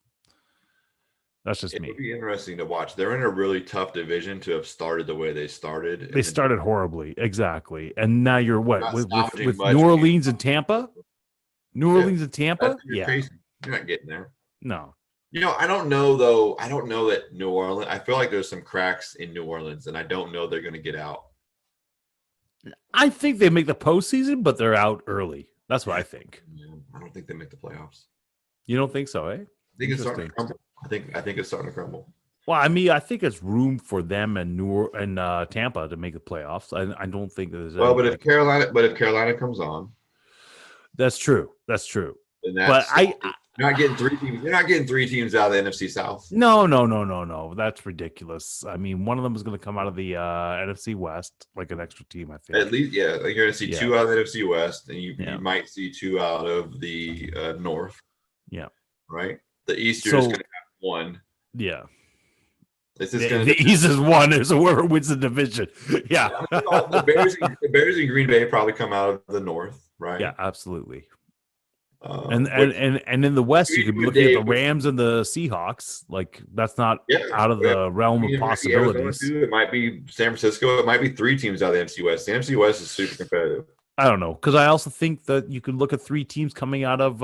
That's just me. It would be interesting to watch. They're in a really tough division to have started the way they started. They started horribly, exactly. And now you're what with much. New Orleans and Tampa? New Orleans and Tampa? Yeah. You're not getting there. No. I don't know, though. I don't know that New Orleans – I feel like there's some cracks in New Orleans, and I don't know they're going to get out. I think they make the postseason, but they're out early. That's what I think. Yeah, I don't think they make the playoffs. You don't think so, eh? I think it's starting to crumble. I think it's starting to crumble. Well, I mean, I think it's room for them and Tampa to make the playoffs. I don't think there's. Well, but if Carolina comes on, that's true. That's true. But you're not getting three teams. You're not getting three teams out of the NFC South. No. That's ridiculous. I mean, one of them is going to come out of the NFC West, like an extra team. I think at least, yeah. Like you're going to see two out of the NFC West, and you might see two out of the North. Yeah. Right. The East, you're just going to have one. Yeah. The East is one. Is whoever wins the division. Yeah. The Bears and Green Bay probably come out of the North, right? Yeah, absolutely. And in the West, you could be looking at the Rams and the Seahawks. Like that's not out of the realm of possibilities. It might be San Francisco. It might be three teams out of the NFC West. The NFC West is super competitive. I don't know, because I also think that you could look at three teams coming out of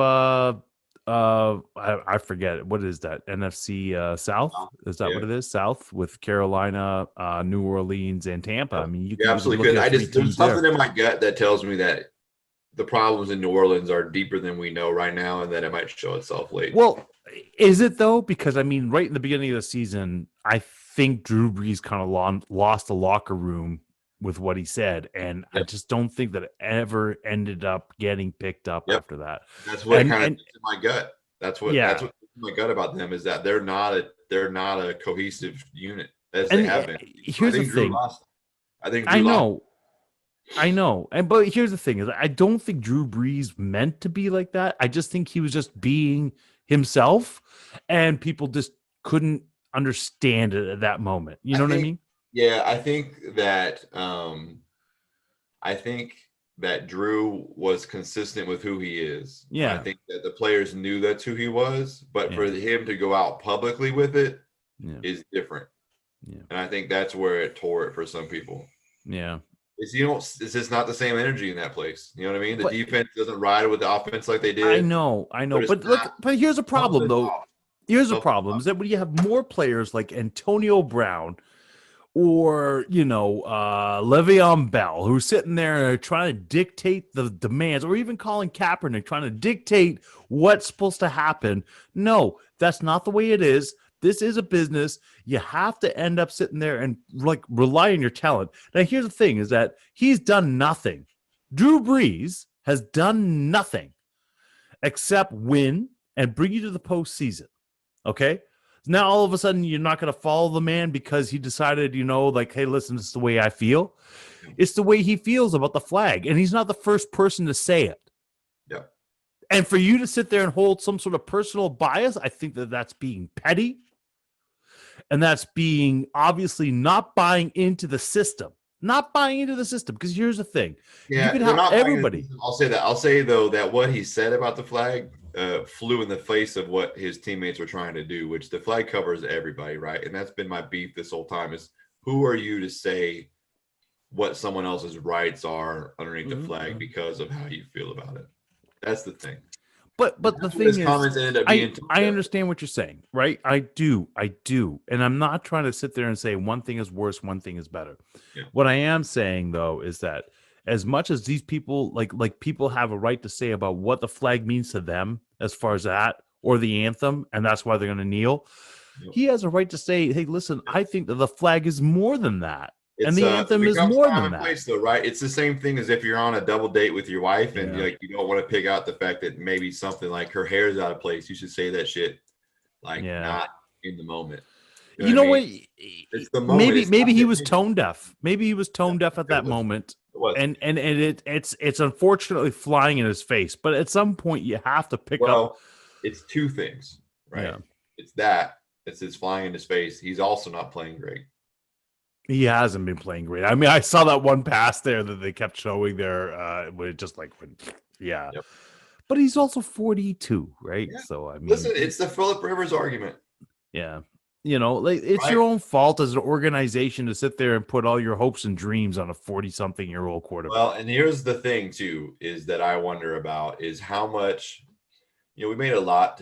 I forget what is that NFC South? Is that what it is? South with Carolina, New Orleans, and Tampa. I mean, you can absolutely could. There's something in my gut that tells me that the problems in New Orleans are deeper than we know right now, and that it might show itself late. Well, is it though? Because I mean, right in the beginning of the season, I think Drew Brees kind of lost the locker room with what he said, and I just don't think that it ever ended up getting picked up after that. That's what kind of in my gut. That's what in my gut about them is that they're not a cohesive unit as they have been. Here's the thing. I know. But here's the thing is I don't think Drew Brees meant to be like that. I just think he was just being himself and people just couldn't understand it at that moment. You know what I mean? Yeah, I think that Drew was consistent with who he is. Yeah. I think that the players knew that's who he was, but for him to go out publicly with it is different. Yeah. And I think that's where it tore it for some people. Yeah. It's just not the same energy in that place. You know what I mean? The defense doesn't ride with the offense like they did. I know. But here's a problem though. Here's a problem is that when you have more players like Antonio Brown or, Le'Veon Bell, who's sitting there trying to dictate the demands, or even Colin Kaepernick trying to dictate what's supposed to happen. No, that's not the way it is. This is a business. You have to end up sitting there and rely on your talent. Now, here's the thing is that he's done nothing. Drew Brees has done nothing except win and bring you to the postseason. Okay? Now, all of a sudden, you're not going to follow the man because he decided, hey, listen, this is the way I feel. It's the way he feels about the flag. And he's not the first person to say it. Yeah. And for you to sit there and hold some sort of personal bias, I think that that's being petty. And that's being obviously not buying into the system. Not buying into the system. Because here's the thing. Yeah, you can have everybody. I'll say that. I'll say, though, that what he said about the flag flew in the face of what his teammates were trying to do, which the flag covers everybody, right? And that's been my beef this whole time is who are you to say what someone else's rights are underneath the flag because of how you feel about it? That's the thing. But the thing is, I understand what you're saying, right? I do. And I'm not trying to sit there and say one thing is worse, one thing is better. Yeah. What I am saying, though, is that as much as these people like people have a right to say about what the flag means to them as far as that or the anthem, and that's why they're going to kneel. Yep. He has a right to say, hey, listen, I think that the flag is more than that. It's, and the anthem is more than that. Place, though, right? It's the same thing as if you're on a double date with your wife and like you don't want to pick out the fact that maybe something like her hair's out of place. You should say that shit like not in the moment. You know what? It's the moment. Maybe he was tone deaf. Maybe he was tone deaf at that moment. And it's unfortunately flying in his face. But at some point you have to pick up. It's two things, right? Yeah. It's his flying in his face. He's also not playing great. He hasn't been playing great. I mean, I saw that one pass there that they kept showing there. Where it just like, Yep. But he's also 42, right? Yeah. So I mean, listen, it's the Phillip Rivers argument. Yeah, you know, like it's your own fault as an organization to sit there and put all your hopes and dreams on a 40-something-year-old quarterback. Well, and here's the thing too, is that I wonder about is how much, you know, we made a lot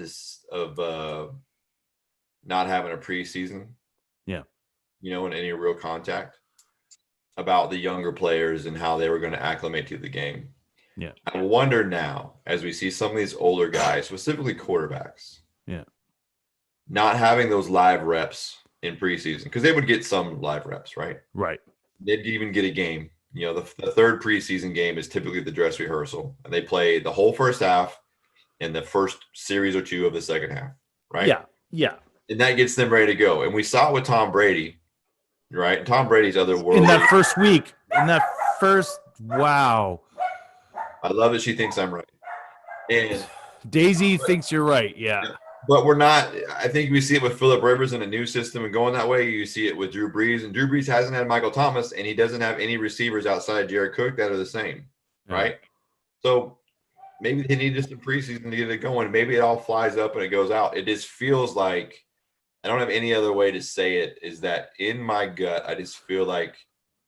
of not having a preseason. Yeah. You know, in any real contact about the younger players and how they were going to acclimate to the game. Yeah. I wonder now, as we see some of these older guys, specifically quarterbacks, not having those live reps in preseason, because they would get some live reps, right? Right. They'd even get a game. You know, the third preseason game is typically the dress rehearsal, and they play the whole first half and the first series or two of the second half, right? Yeah. Yeah. And that gets them ready to go. And we saw it with Tom Brady. Right, and Tom Brady's otherworldly. In that first week, wow. I love that she thinks I'm right. And Daisy thinks you're right, yeah. But we're not. I think we see it with Phillip Rivers in a new system and going that way. You see it with Drew Brees, and Drew Brees hasn't had Michael Thomas, and he doesn't have any receivers outside Jared Cook that are the same, right? So maybe they need just some preseason to get it going. Maybe it all flies up and it goes out. It just feels like, I don't have any other way to say it, is that in my gut, I just feel like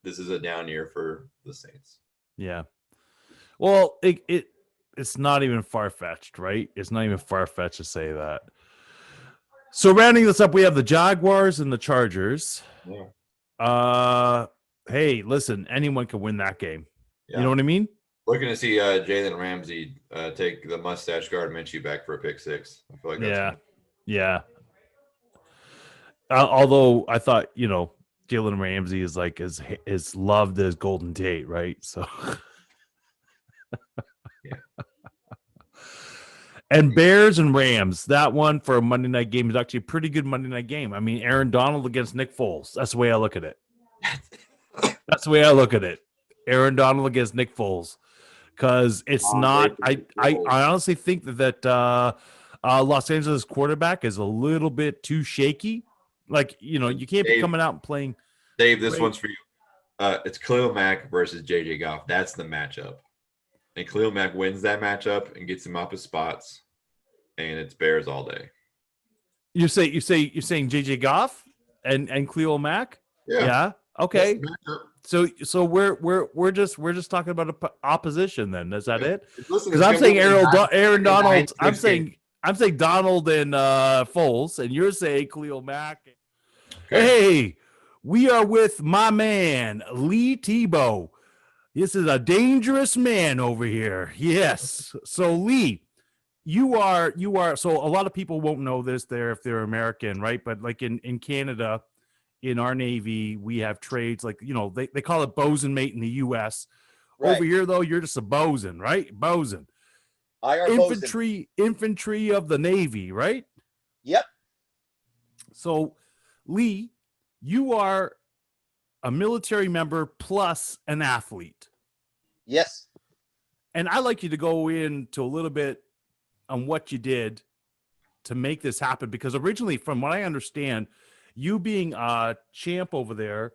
this is a down year for the Saints. Yeah. Well, it's not even far-fetched, right? It's not even far-fetched to say that. So rounding this up, we have the Jaguars and the Chargers. Yeah. Hey, listen, anyone can win that game. Yeah. You know what I mean? Looking to see Jalen Ramsey take the mustache guard Minshew back for a pick six. I feel like that's Yeah. Although I thought, you know, Jalen Ramsey is like as loved as Golden Tate, right? So, and Bears and Rams, that one for a Monday night game is actually a pretty good Monday night game. I mean, Aaron Donald against Nick Foles. That's the way I look at it. Aaron Donald against Nick Foles, because it's not. I honestly think that Los Angeles quarterback is a little bit too shaky. Like, you know, you can't be coming out and playing. Dave, this one's for you. It's Khalil Mack versus J.J. Goff. That's the matchup. And Khalil Mack wins that matchup and gets him up his spots. And it's Bears all day. You're saying J.J. Goff and Khalil Mack? Yeah. Okay. So we're just talking about opposition then. Is that it? Because I'm saying Aaron Donald. I'm saying Donald and Foles, and you're saying Khalil Mack. Okay. Hey, we are with my man Lee Tebow. This is a dangerous man over here. Yes. So Lee, you are. So a lot of people won't know this there if they're American, right? But like in Canada, in our Navy, we have trades like, you know, they call it bosun mate in the U.S. Right. Over here, though, you're just a bosun, right? Bosun. Infantry of the Navy, right? Yep. So, Lee, you are a military member plus an athlete. Yes. And I'd like you to go into a little bit on what you did to make this happen, because originally, from what I understand, you being a champ over there,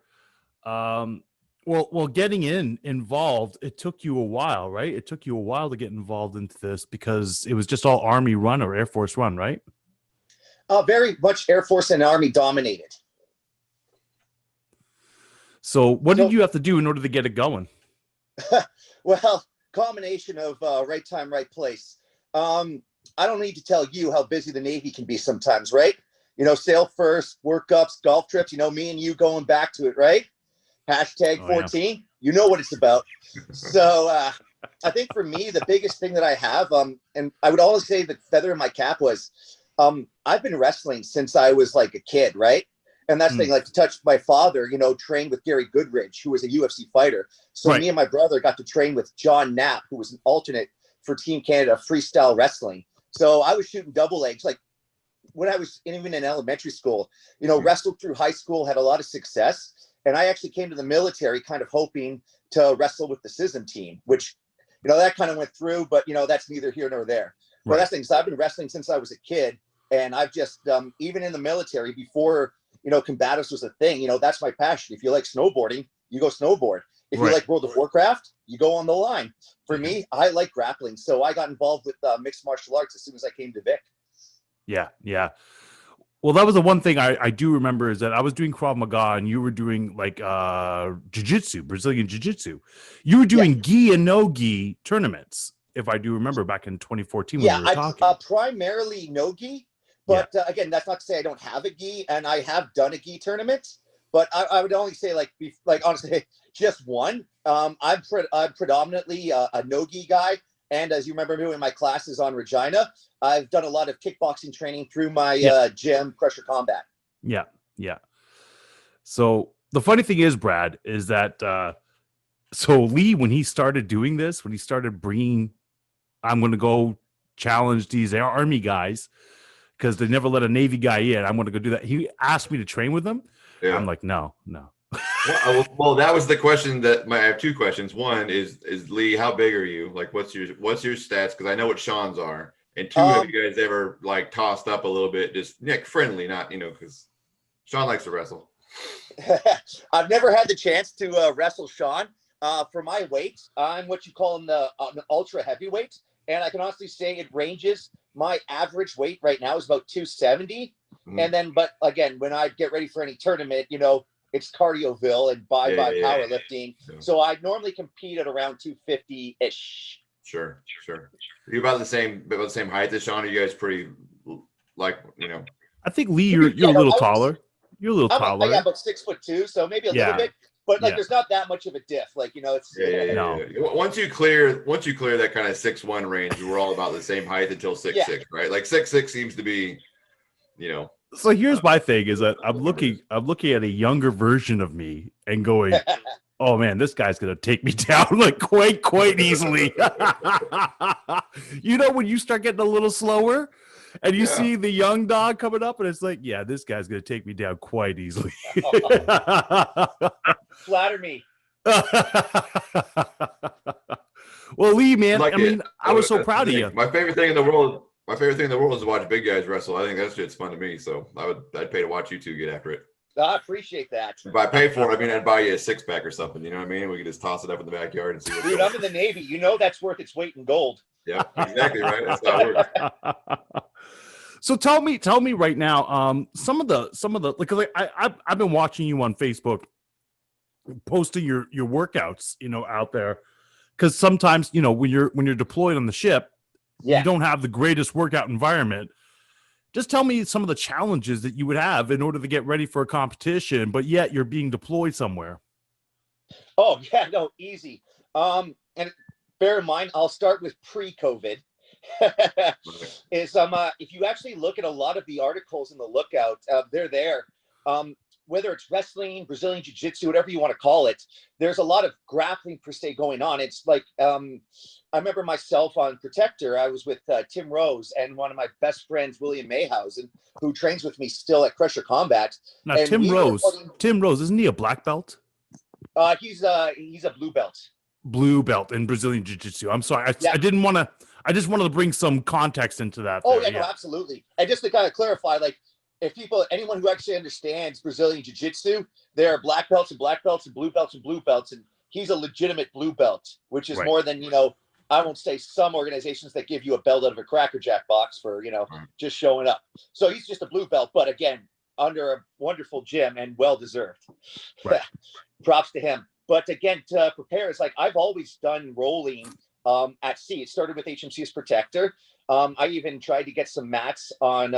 getting involved, it took you a while, right? It took you a while to get involved into this because it was just all Army run or Air Force run, right? Very much Air Force and Army dominated. So what did you have to do in order to get it going? Well, combination of right time, right place. I don't need to tell you how busy the Navy can be sometimes, right? You know, sail first, workups, golf trips, you know, me and you going back to it, right? #14. You know what it's about. So I think for me, the biggest thing that I have, and I would always say the feather in my cap was, I've been wrestling since I was like a kid, right? And that's the thing, like to touch my father, trained with Gary Goodridge, who was a UFC fighter. So me and my brother got to train with John Knapp, who was an alternate for Team Canada freestyle wrestling. So I was shooting double legs. Like when I was even in elementary school, wrestled through high school, had a lot of success. And I actually came to the military kind of hoping to wrestle with the CISM team, which, that kind of went through, but, that's neither here nor there. But that's the thing. So I've been wrestling since I was a kid. And I've just, even in the military before, combatives was a thing, that's my passion. If you like snowboarding, you go snowboard. If you like World of Warcraft, you go on the line. For me, I like grappling. So I got involved with mixed martial arts as soon as I came to Vic. Yeah. Yeah. Well, that was the one thing I do remember is that I was doing Krav Maga and you were doing like jiu-jitsu, Brazilian jiu-jitsu. You were doing gi and no gi tournaments, if I do remember back in 2014 when we were talking. Primarily no gi. But again, that's not to say I don't have a gi, and I have done a gi tournament. But I would only say, like honestly, just one. I'm predominantly a no gi guy, and as you remember me in my classes on Regina, I've done a lot of kickboxing training through my gym, Pressure Combat. Yeah, yeah. So the funny thing is, Brad, is that so Lee, when he started doing this, when he started bringing, I'm going to go challenge these Army guys, because they never let a Navy guy in. I'm going to go do that. He asked me to train with him. Yeah. I'm like, no. Well, that was the question I have two questions. One is Lee, how big are you? Like, what's your stats? Because I know what Sean's are. And two, have you guys ever like tossed up a little bit, just friendly, not, because Sean likes to wrestle. I've never had the chance to wrestle Sean. For my weight, I'm what you call an ultra heavyweight. And I can honestly say it ranges. My average weight right now is about 270. And then, but again, when I get ready for any tournament, it's Cardioville and powerlifting. Yeah. So I normally compete at around 250-ish. Sure. You're about the same height as Sean. Are you guys pretty like, I think Lee, you're a little taller. You're a little taller. Yeah, about 6'2", so maybe a little bit. But there's not that much of a diff. Like, it's no. Once you clear that kind of 6'1" range, we're all about the same height until 6'6", right? Like 6'6" seems to be, So here's my thing is that I'm looking at a younger version of me and going, oh man, this guy's gonna take me down like quite easily. When you start getting a little slower and you see the young dog coming up and it's like, yeah, this guy's gonna take me down quite easily. Flatter me. Well, Lee, man, I was so proud of you. My favorite thing in the world is to watch big guys wrestle. I think that shit's fun to me. So I'd pay to watch you two get after it. I appreciate that. If I pay for it, I'd buy you a 6-pack or something. You know what I mean? We could just toss it up in the backyard and see what. Dude, I'm in the Navy. That's worth its weight in gold. Yeah, exactly right. That's how it works. So tell me right now, some of the like I've been watching you on Facebook, posting your workouts, out there, because sometimes when you're deployed on the ship, you don't have the greatest workout environment. Just tell me some of the challenges that you would have in order to get ready for a competition, but yet you're being deployed somewhere. Oh yeah, no, easy. And bear in mind, I'll start with pre-COVID. If you actually look at a lot of the articles in the Lookout, they're there. Whether it's wrestling, Brazilian jiu-jitsu, whatever you want to call it, there's a lot of grappling per se going on. It's like, I remember myself on Protector, I was with Tim Rose and one of my best friends, William Mayhausen, who trains with me still at Pressure Combat. Now, Tim Rose, isn't he a black belt? He's a blue belt. Blue belt in Brazilian jiu-jitsu. I'm sorry. I just wanted to bring some context into that. Oh, no, absolutely. And just to kind of clarify, like, if anyone who actually understands Brazilian jiu-jitsu, there are black belts and black belts and blue belts and blue belts. And he's a legitimate blue belt, which is more than, I won't say some organizations that give you a belt out of a Cracker Jack box for, just showing up. So he's just a blue belt, but again, under a wonderful gym and well-deserved. Right. Props to him. But again, to prepare, it's like I've always done rolling at sea. It started with HMC's Protector. I even tried to get some mats on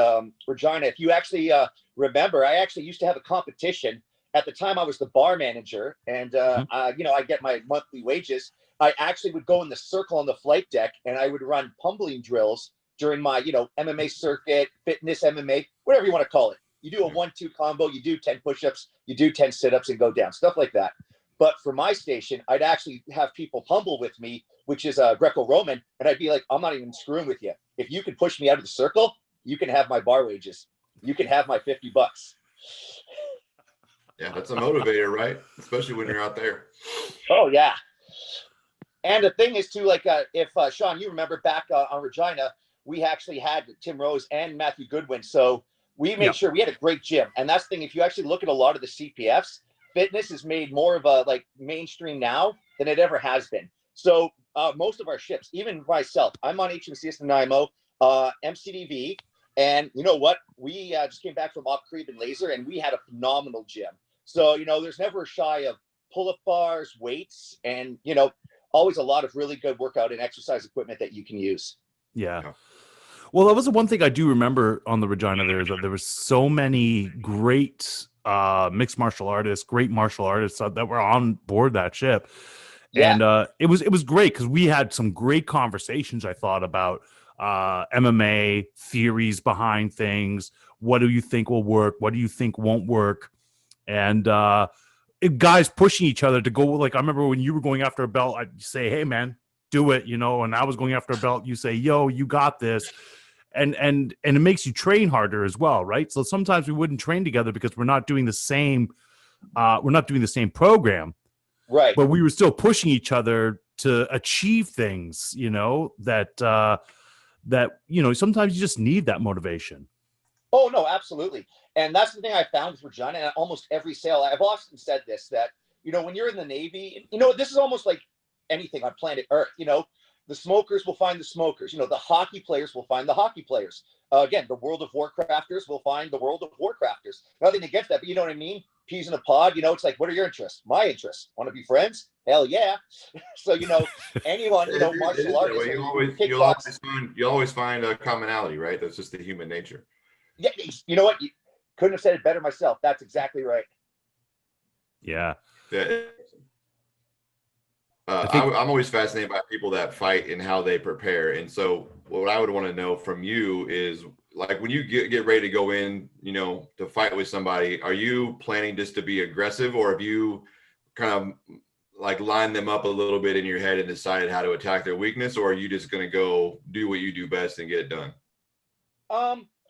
Regina. If you actually remember, I actually used to have a competition at the time I was the bar manager, and you know, I get my monthly wages. I actually would go in the circle on the flight deck, and I would run pummeling drills during my, you know, MMA circuit, fitness MMA, whatever you want to call it. You do a 1-2 combo, you do 10 push-ups, you do 10 sit-ups and go down, stuff like that. But for my station, I'd actually have people pummel with me, which is Greco-Roman, and I'd be like, I'm not even screwing with you. If you can push me out of the circle, you can have my bar wages. You can have my $50. Yeah, that's a motivator, right? Especially when you're out there. Oh, yeah. And the thing is, too, like, if, Sean, you remember back on Regina, we actually had Tim Rose and Matthew Goodwin. So we made sure we had a great gym. And that's the thing, if you actually look at a lot of the CPFs, fitness is made more of a, like, mainstream now than it ever has been. So most of our ships, even myself, I'm on HMCS and IMO, MCDV. And you know what? We just came back from Op Creep and Laser, and we had a phenomenal gym. So, you know, there's never a shy of pull-up bars, weights, and, you know, always a lot of really good workout and exercise equipment that you can use. Yeah. Well, that was the one thing I do remember on the Regina there, is that there was so many great mixed martial artists, great martial artists that were on board that ship. Yeah. And it was great because we had some great conversations, I thought, about MMA theories behind things. What do you think will work? What do you think won't work? And guys pushing each other to go. Like, I remember when you were going after a belt, I'd say, hey man, do it, you know, and I was going after a belt, you say, yo, you got this. And it makes you train harder as well, right? So sometimes we wouldn't train together because we're not doing the same program. Right. But we were still pushing each other to achieve things, you know, that you know, sometimes you just need that motivation. Oh, no, absolutely. And that's the thing I found with Regina, and almost every sale, I've often said this, that, you know, when you're in the Navy, you know, this is almost like anything on planet Earth, you know, the smokers will find the smokers, you know, the hockey players will find the hockey players. Again, the World of Warcrafters will find the World of Warcrafters. Nothing against that, but you know what I mean? Peas in a pod, you know, it's like, what are your interests? My interests. Want to be friends? Hell yeah. So, you know, anyone, you know, martial artists. You always find a commonality, right? That's just the human nature. Yeah, you know what? You couldn't have said it better myself. That's exactly right. Yeah. I'm always fascinated by people that fight and how they prepare. And so what I would want to know from you is, like, when you get ready to go in, you know, to fight with somebody, are you planning just to be aggressive, or have you kind of like lined them up a little bit in your head and decided how to attack their weakness, or are you just going to go do what you do best and get it done?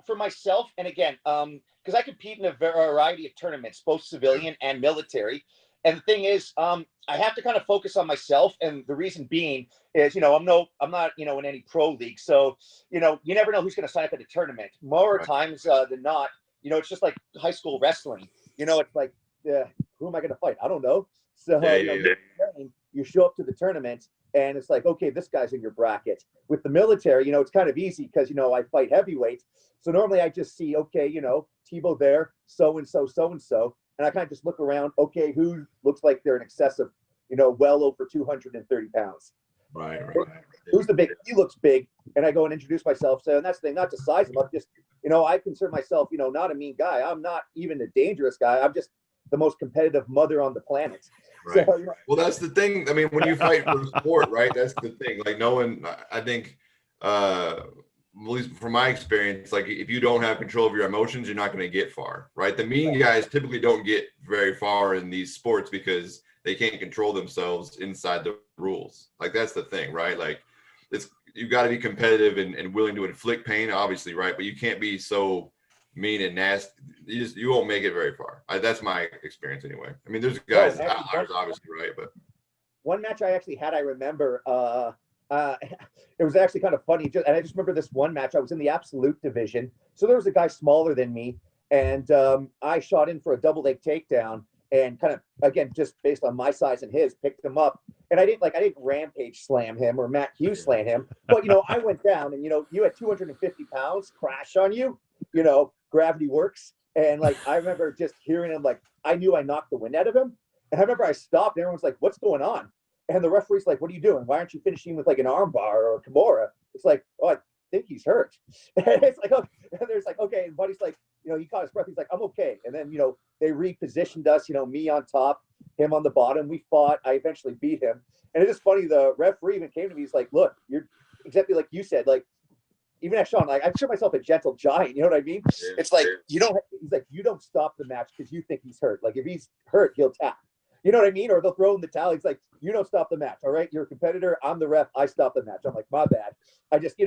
For myself, and again, because I compete in a variety of tournaments, both civilian and military. And the thing is, I have to kind of focus on myself. And the reason being is, you know, I'm not, you know, in any pro league. So, you know, you never know who's going to sign up at a tournament. More times than not, you know, it's just like high school wrestling. You know, it's like, who am I going to fight? I don't know. So you show up to the tournament, and it's like, okay, this guy's in your bracket. With the military, you know, it's kind of easy because, you know, I fight heavyweight. So normally I just see, okay, you know, Tebow there, so-and-so, so-and-so. And I kind of just look around, okay, who looks like they're in excess of, you know, well over 230 pounds. Right. Who's the big? He looks big. And I go and introduce myself. So, and that's the thing, not to size him up, just, you know, I consider myself, you know, not a mean guy. I'm not even a dangerous guy. I'm just the most competitive mother on the planet. Right. So, you know, well, that's the thing. I mean, when you fight for sport, right? That's the thing. Like, no one, I think, at least from my experience, like, if you don't have control of your emotions, you're not going to get far, right? The mean guys typically don't get very far in these sports because they can't control themselves inside the rules. Like, that's the thing, right? Like, you've got to be competitive and willing to inflict pain, obviously, right? But you can't be so mean and nasty. You won't make it very far. That's my experience anyway. I mean, there's guys outliers, obviously, right? But one match I actually had, I remember, it was actually kind of funny. And I just remember this one match. I was in the absolute division. So there was a guy smaller than me. And I shot in for a double leg takedown and kind of, again, just based on my size and his, picked him up. And I didn't rampage slam him or Matt Hughes slam him. But, you know, I went down and, you know, you had 250 pounds crash on you, you know, gravity works. And like, I remember just hearing him, like, I knew I knocked the wind out of him. And I remember I stopped and everyone's like, what's going on? And the referee's like, what are you doing? Why aren't you finishing with like an arm bar or a Kimura? It's like, oh, think he's hurt. And it's like, okay. And there's like, okay. And Buddy's like, he caught his breath. He's like, I'm okay. And then, they repositioned us, me on top, him on the bottom. We fought. I eventually beat him. And it's just funny. The referee even came to me. He's like, look, you're exactly like you said, like, even at Sean, like I consider myself a gentle giant. You know what I mean? Yeah. It's like, he's like, you don't stop the match because you think he's hurt. Like if he's hurt, he'll tap. You know what I mean? Or they'll throw in the towel. He's like, you don't stop the match. All right. You're a competitor. I'm the ref. I stop the match. I'm like, my bad. I just,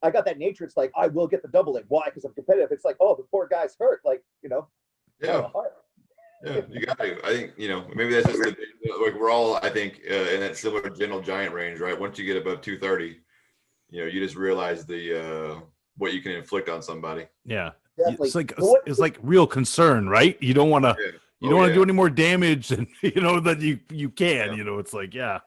I got that nature. It's like, I will get the double in. Why? Because I'm competitive. It's like, oh, the poor guy's hurt. Like, Yeah. Yeah, you got to. I think, maybe that's just like we're all, I think, in that similar gentle giant range, right? Once you get above 230, you just realize the what you can inflict on somebody. Yeah. Definitely. It's like real concern, right? You don't want to you don't want to do any more damage than that you can. It's like, yeah.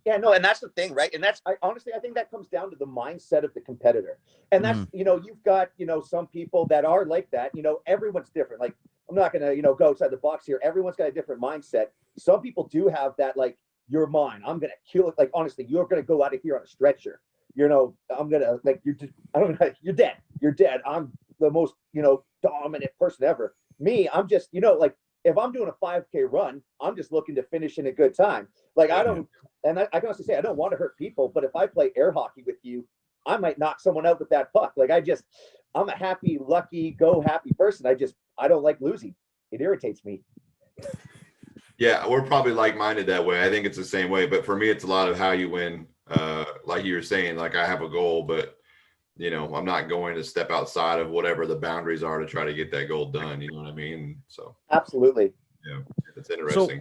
Yeah, no, and that's the thing, right? And that's honestly, I think that comes down to the mindset of the competitor. And that's, you've got, some people that are like that. Everyone's different. Like, I'm not going to, go outside the box here. Everyone's got a different mindset. Some people do have that, like, you're mine. I'm going to kill it. Like, honestly, you're going to go out of here on a stretcher. I'm going to, like, you're dead. You're dead. I'm the most, dominant person ever. Me, I'm just, like, if I'm doing a 5K run, I'm just looking to finish in a good time. Like, I don't, and I can also say, I don't want to hurt people, but if I play air hockey with you, I might knock someone out with that puck. Like, I'm a happy, lucky, go happy person. I don't like losing. It irritates me. Yeah, we're probably like-minded that way. I think it's the same way, but for me, it's a lot of how you win. Like you were saying, like I have a goal, but I'm not going to step outside of whatever the boundaries are to try to get that goal done. You know what I mean? So absolutely. Yeah, it's interesting.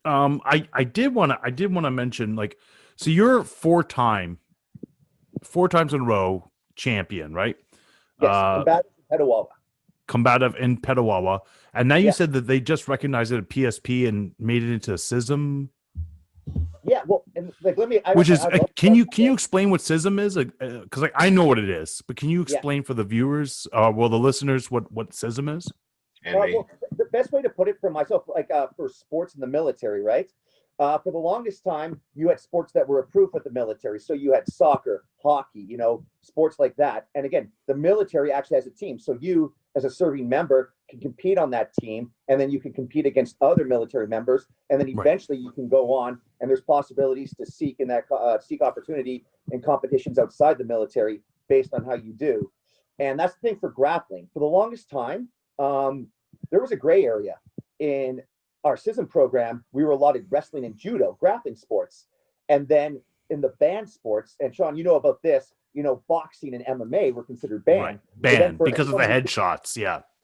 So, I did want to mention, like, so you're four times in a row champion, right? Yes, combative in Petawawa. And now you said that they just recognized it at PSP and made it into a CISM. Yeah, well, and like can you explain what CISM is? Because I know what it is, but can you explain for the viewers, the listeners, what CISM is? Well, the best way to put it for myself, like for sports in the military, right? For the longest time, you had sports that were approved with the military. So you had soccer, hockey, sports like that. And again, the military actually has a team. So you, as a serving member, can compete on that team, and then you can compete against other military members, and then eventually you can go on, and there's possibilities to seek opportunity in competitions outside the military based on how you do. And that's the thing for grappling. For the longest time, there was a gray area in our CISM program. We were allotted wrestling and judo, grappling sports, and then in the banned sports, and Sean, you know about this, boxing and MMA were considered banned. Right. Banned because of the headshots.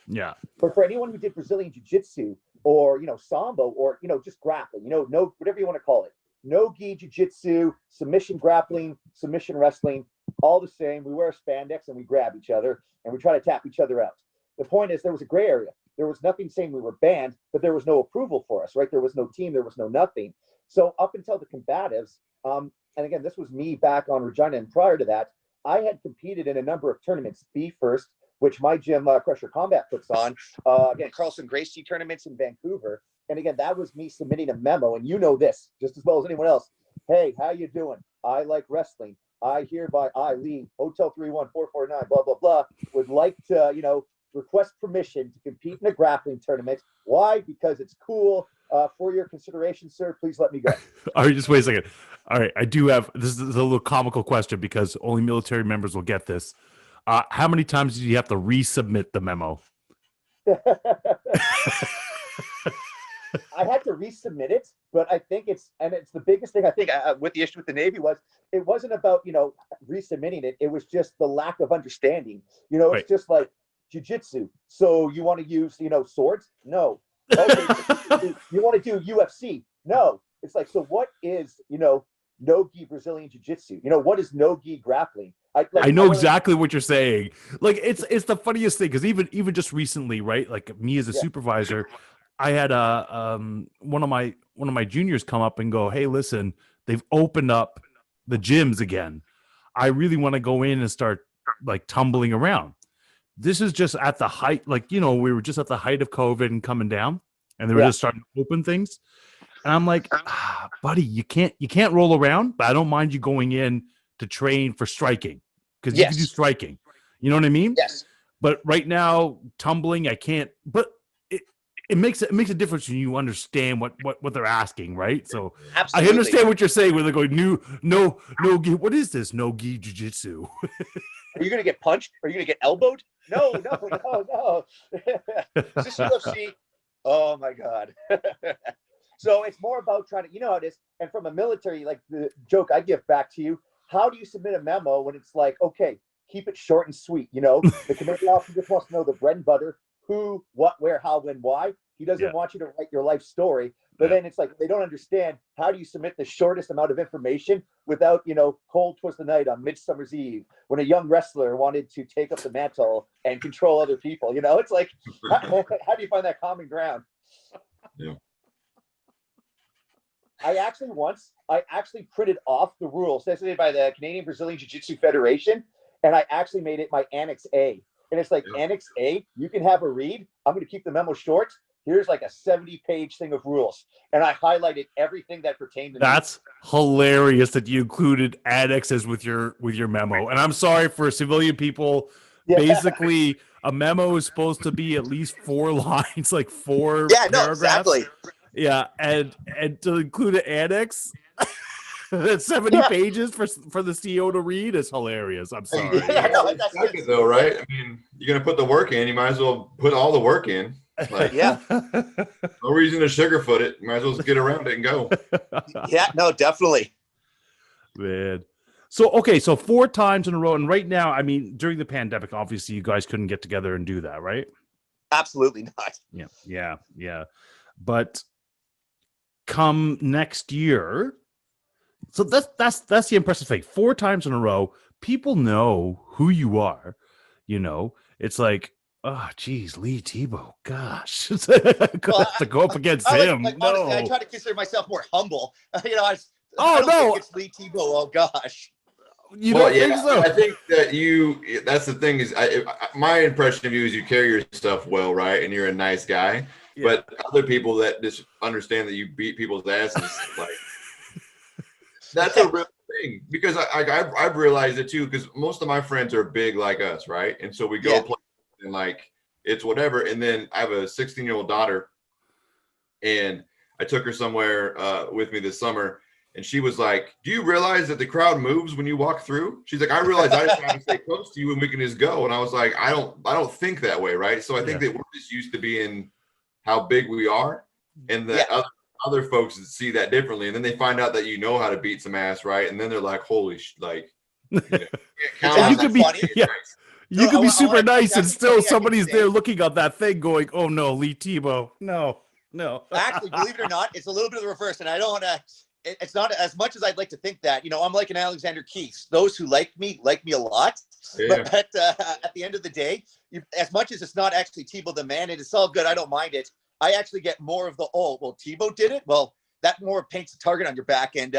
Yeah. But for anyone who did Brazilian Jiu-Jitsu or, Sambo or, just grappling, no, whatever you want to call it, no-gi Jiu-Jitsu, submission grappling, submission wrestling, all the same. We wear spandex and we grab each other and we try to tap each other out. The point is there was a gray area. There was nothing saying we were banned, but there was no approval for us, right? There was no team. There was no nothing. So up until the combatives, and again, this was me back on Regina, and prior to that, I had competed in a number of tournaments, Be First, which my gym, Crusher Combat, puts on. Again, Carlson Gracie tournaments in Vancouver. And again, that was me submitting a memo. And you know this just as well as anyone else. Hey, how you doing? I like wrestling. I hereby, Lee, Hotel 31449, blah, blah, blah, would like to, request permission to compete in a grappling tournament. Why? Because it's cool. For your consideration, sir, please let me go. All right, just wait a second. All right, I do have, this is a little comical question because only military members will get this. How many times did you have to resubmit the memo? I had to resubmit it, but I think it's the biggest thing I think with the issue with the Navy was it wasn't about, resubmitting it. It was just the lack of understanding. It's just like jiu-jitsu. So you want to use, swords? No. Okay. You want to do UFC? No. It's like, so what is, no-gi Brazilian jiu-jitsu? What is no-gi grappling? I know exactly what you're saying. Like, it's the funniest thing because even just recently, right? Like me as a supervisor, I had one of my juniors come up and go, "Hey, listen, they've opened up the gyms again. I really want to go in and start like tumbling around." This is just at the height, like, we were just at the height of COVID and coming down, and they were just starting to open things. And I'm like, buddy, you can't roll around, but I don't mind you going in to train for striking. because you can do Yes. striking. You know what I mean? Yes. But right now, tumbling, I can't. But it makes a difference when you understand what they're asking, right? So Absolutely. I understand what you're saying when they're going no gi. What is this no gi jiu-jitsu? Are you going to get punched? Are you going to get elbowed? No. Is this UFC? Oh my God. So it's more about trying to, you know how it is. And from a military, like the joke I give back to you, how do you submit a memo when it's like, okay, keep it short and sweet? You know, the commanding officer just wants to know the bread and butter, who, what, where, how, when, why. He doesn't want you to write your life story. But then it's like, they don't understand, how do you submit the shortest amount of information without, you know, cold twas the night on Midsummer's Eve when a young wrestler wanted to take up the mantle and control other people. You know, it's like, how do you find that common ground? Yeah. I actually printed off the rules designated by the Canadian Brazilian Jiu-Jitsu Federation, and I actually made it my Annex A. And it's like, Annex A, you can have a read. I'm going to keep the memo short. Here's like a 70-page thing of rules. And I highlighted everything that pertained to That's hilarious that you included annexes with your memo. And I'm sorry for civilian people. Yeah. Basically, a memo is supposed to be at least 4 lines, like 4 Yeah, no, paragraphs. exactly. Yeah, and to include an annex that's 70 pages for the CEO to read is hilarious. I'm sorry. Yeah, no, It's like it though, right? I mean, you're gonna put the work in. You might as well put all the work in. Like, Yeah. no reason to sugarfoot it. You might as well just get around it and go. Yeah, no, definitely. Man. So 4 times in a row, and right now, I mean, during the pandemic, obviously you guys couldn't get together and do that, right? Absolutely not. Yeah. But come next year, so that's the impressive thing. 4 times in a row, people know who you are. You know, it's like, oh, geez, Lee Tebow. Gosh, gonna have to go up against him. Honestly, I try to consider myself more humble. You know, I Oh, don't no. think it's Lee Tebow. Oh gosh. You don't think so? I think that that's the thing is, my impression of you is you carry yourself well, right? And you're a nice guy. Yeah. But other people that just understand that you beat people's asses, like that's a real thing. Because I've realized it too. Because most of my friends are big like us, right? And so we go play and like it's whatever. And then I have a 16-year-old daughter, and I took her somewhere with me this summer. And she was like, do you realize that the crowd moves when you walk through? She's like, I realize I just have to stay close to you and we can just go. And I was like, I don't think that way, right? So I think that we're just used to being how big we are, and that other folks see that differently. And then they find out that you know how to beat some ass, right? And then they're like, holy like, you could be you could be super nice and still funny, somebody's there looking at that thing going, oh no, Lee Tebow. No. Actually, believe it or not, it's a little bit of the reverse. And I don't want to, it's not as much as I'd like to think that, you know, I'm like an Alexander Keith. Those who like me a lot. Yeah. But at the end of the day, as much as it's not actually Tebow the man, and it's all good, I don't mind it. I actually get more of the, Tebow did it? Well, that more paints a target on your back. And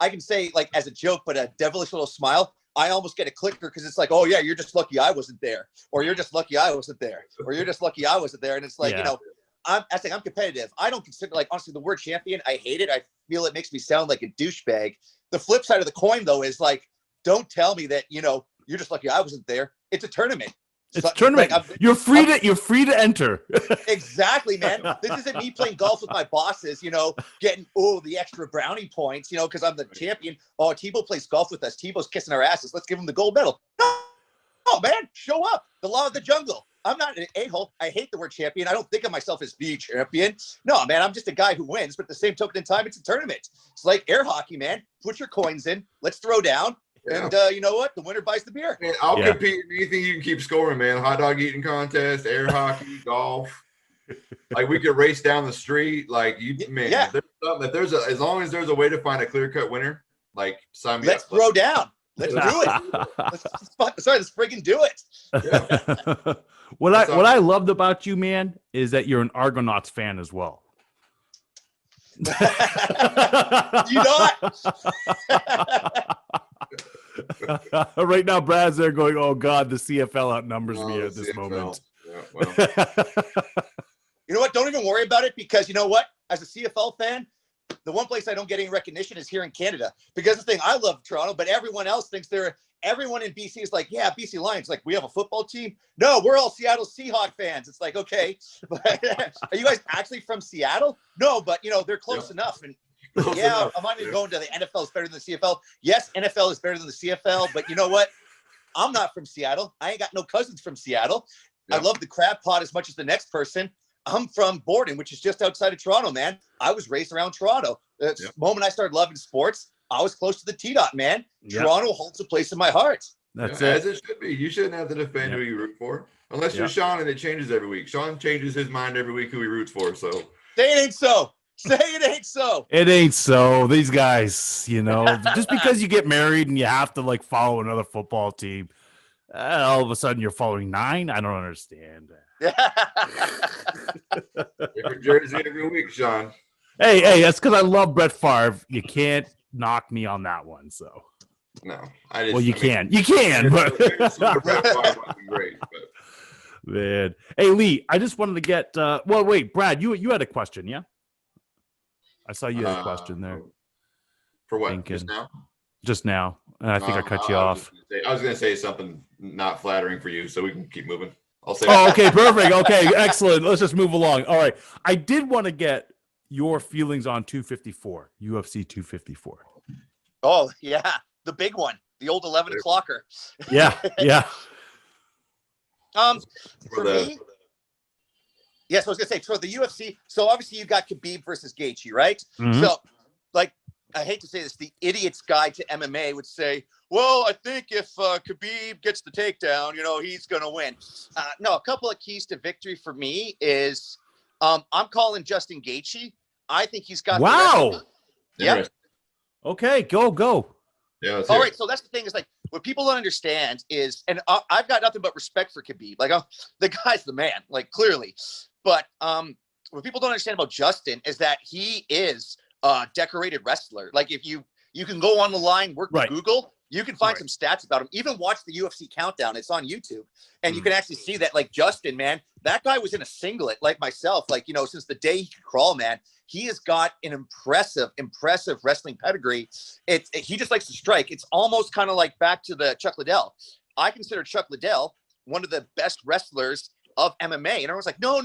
I can say, like, as a joke, but a devilish little smile, I almost get a clicker because it's like, oh, yeah, you're just lucky I wasn't there. Or you're just lucky I wasn't there. Or you're just lucky I wasn't there. And it's like, you know, I'm competitive. I don't consider, like, honestly, the word champion, I hate it. I feel it makes me sound like a douchebag. The flip side of the coin, though, is like, don't tell me that, you know, you're just lucky I wasn't there. It's a tournament. It's a tournament. Like, you're free to enter. Exactly, man. This isn't me playing golf with my bosses, you know, getting the extra brownie points, you know, because I'm the champion. Oh, Tebow plays golf with us. Tebow's kissing our asses. Let's give him the gold medal. No, man, show up. The law of the jungle. I'm not an a-hole. I hate the word champion. I don't think of myself as the champion. No, man, I'm just a guy who wins. But at the same token in time, it's a tournament. It's like air hockey, man. Put your coins in. Let's throw down. Yeah. And you know what? The winner buys the beer. Man, I'll compete in anything you can keep scoring, man. Hot dog eating contest, air hockey, golf. Like we could race down the street. Like man, there's something that as long as there's a way to find a clear-cut winner, like sign me up. Let's throw down. Let's do it. Let's friggin' do it. Yeah. What I loved about you, man, is that you're an Argonauts fan as well. You not? Right now, Brad's there going, "Oh God, the CFL outnumbers me at this moment." Yeah, well. You know what? Don't even worry about it because you know what? As a CFL fan, the one place I don't get any recognition is here in Canada. Because the thing, I love Toronto, but everyone else thinks they're everyone in BC is like, yeah, BC Lions. Like, we have a football team. No, we're all Seattle Seahawks fans. It's like, okay, but are you guys actually from Seattle? No, but they're close enough. And yeah, I'm not even going to the NFL is better than the CFL. Yes, NFL is better than the CFL, but you know what? I'm not from Seattle. I ain't got no cousins from Seattle. I love the crab pot as much as the next person. I'm from Borden, which is just outside of Toronto, man. I was raised around Toronto. The moment I started loving sports, I was close to the T-Dot, man. Toronto holds a place in my heart. That's it. As it should be. You shouldn't have to defend who you root for. Unless you're Sean and it changes every week. Sean changes his mind every week who he roots for. So say it ain't so. Say it ain't so. It ain't so. These guys, just because you get married and you have to like follow another football team, all of a sudden you're following 9. I don't understand. Different jersey every week, Sean. Hey, that's because I love Brett Favre. You can't knock me on that one. So no, you can, but great. But. Man, hey Lee, I just wanted to get. Wait, Brad, you had a question, yeah? I saw you had a question there. For what? Just now. And I think I cut you off. I was going to say something not flattering for you, so we can keep moving. I'll say. Oh, okay, perfect. Okay, excellent. Let's just move along. All right. I did want to get your feelings on 254, UFC 254. Oh, yeah. The big one. The old 11 o'clocker. Yeah. For me, yes, I was gonna say for the UFC. So obviously you got Khabib versus Gaethje, right? Mm-hmm. So, like, I hate to say this, the idiot's guide to MMA would say, "Well, I think if Khabib gets the takedown, he's gonna win." No, a couple of keys to victory for me is, I'm calling Justin Gaethje. I think he's got. Wow. Yeah. Okay, go. Yeah. All right. So that's the thing is like what people don't understand is, and I've got nothing but respect for Khabib. Like the guy's the man, like clearly. But what people don't understand about Justin is that he is a decorated wrestler. Like if you can go on the line, work with Google, you can find some stats about him. Even watch the UFC countdown. It's on YouTube. And you can actually see that like Justin, man, that guy was in a singlet like myself. Like, since the day he could crawl, man, he has got an impressive wrestling pedigree. He just likes to strike. It's almost kind of like back to the Chuck Liddell. I consider Chuck Liddell one of the best wrestlers of MMA. And I was like, no.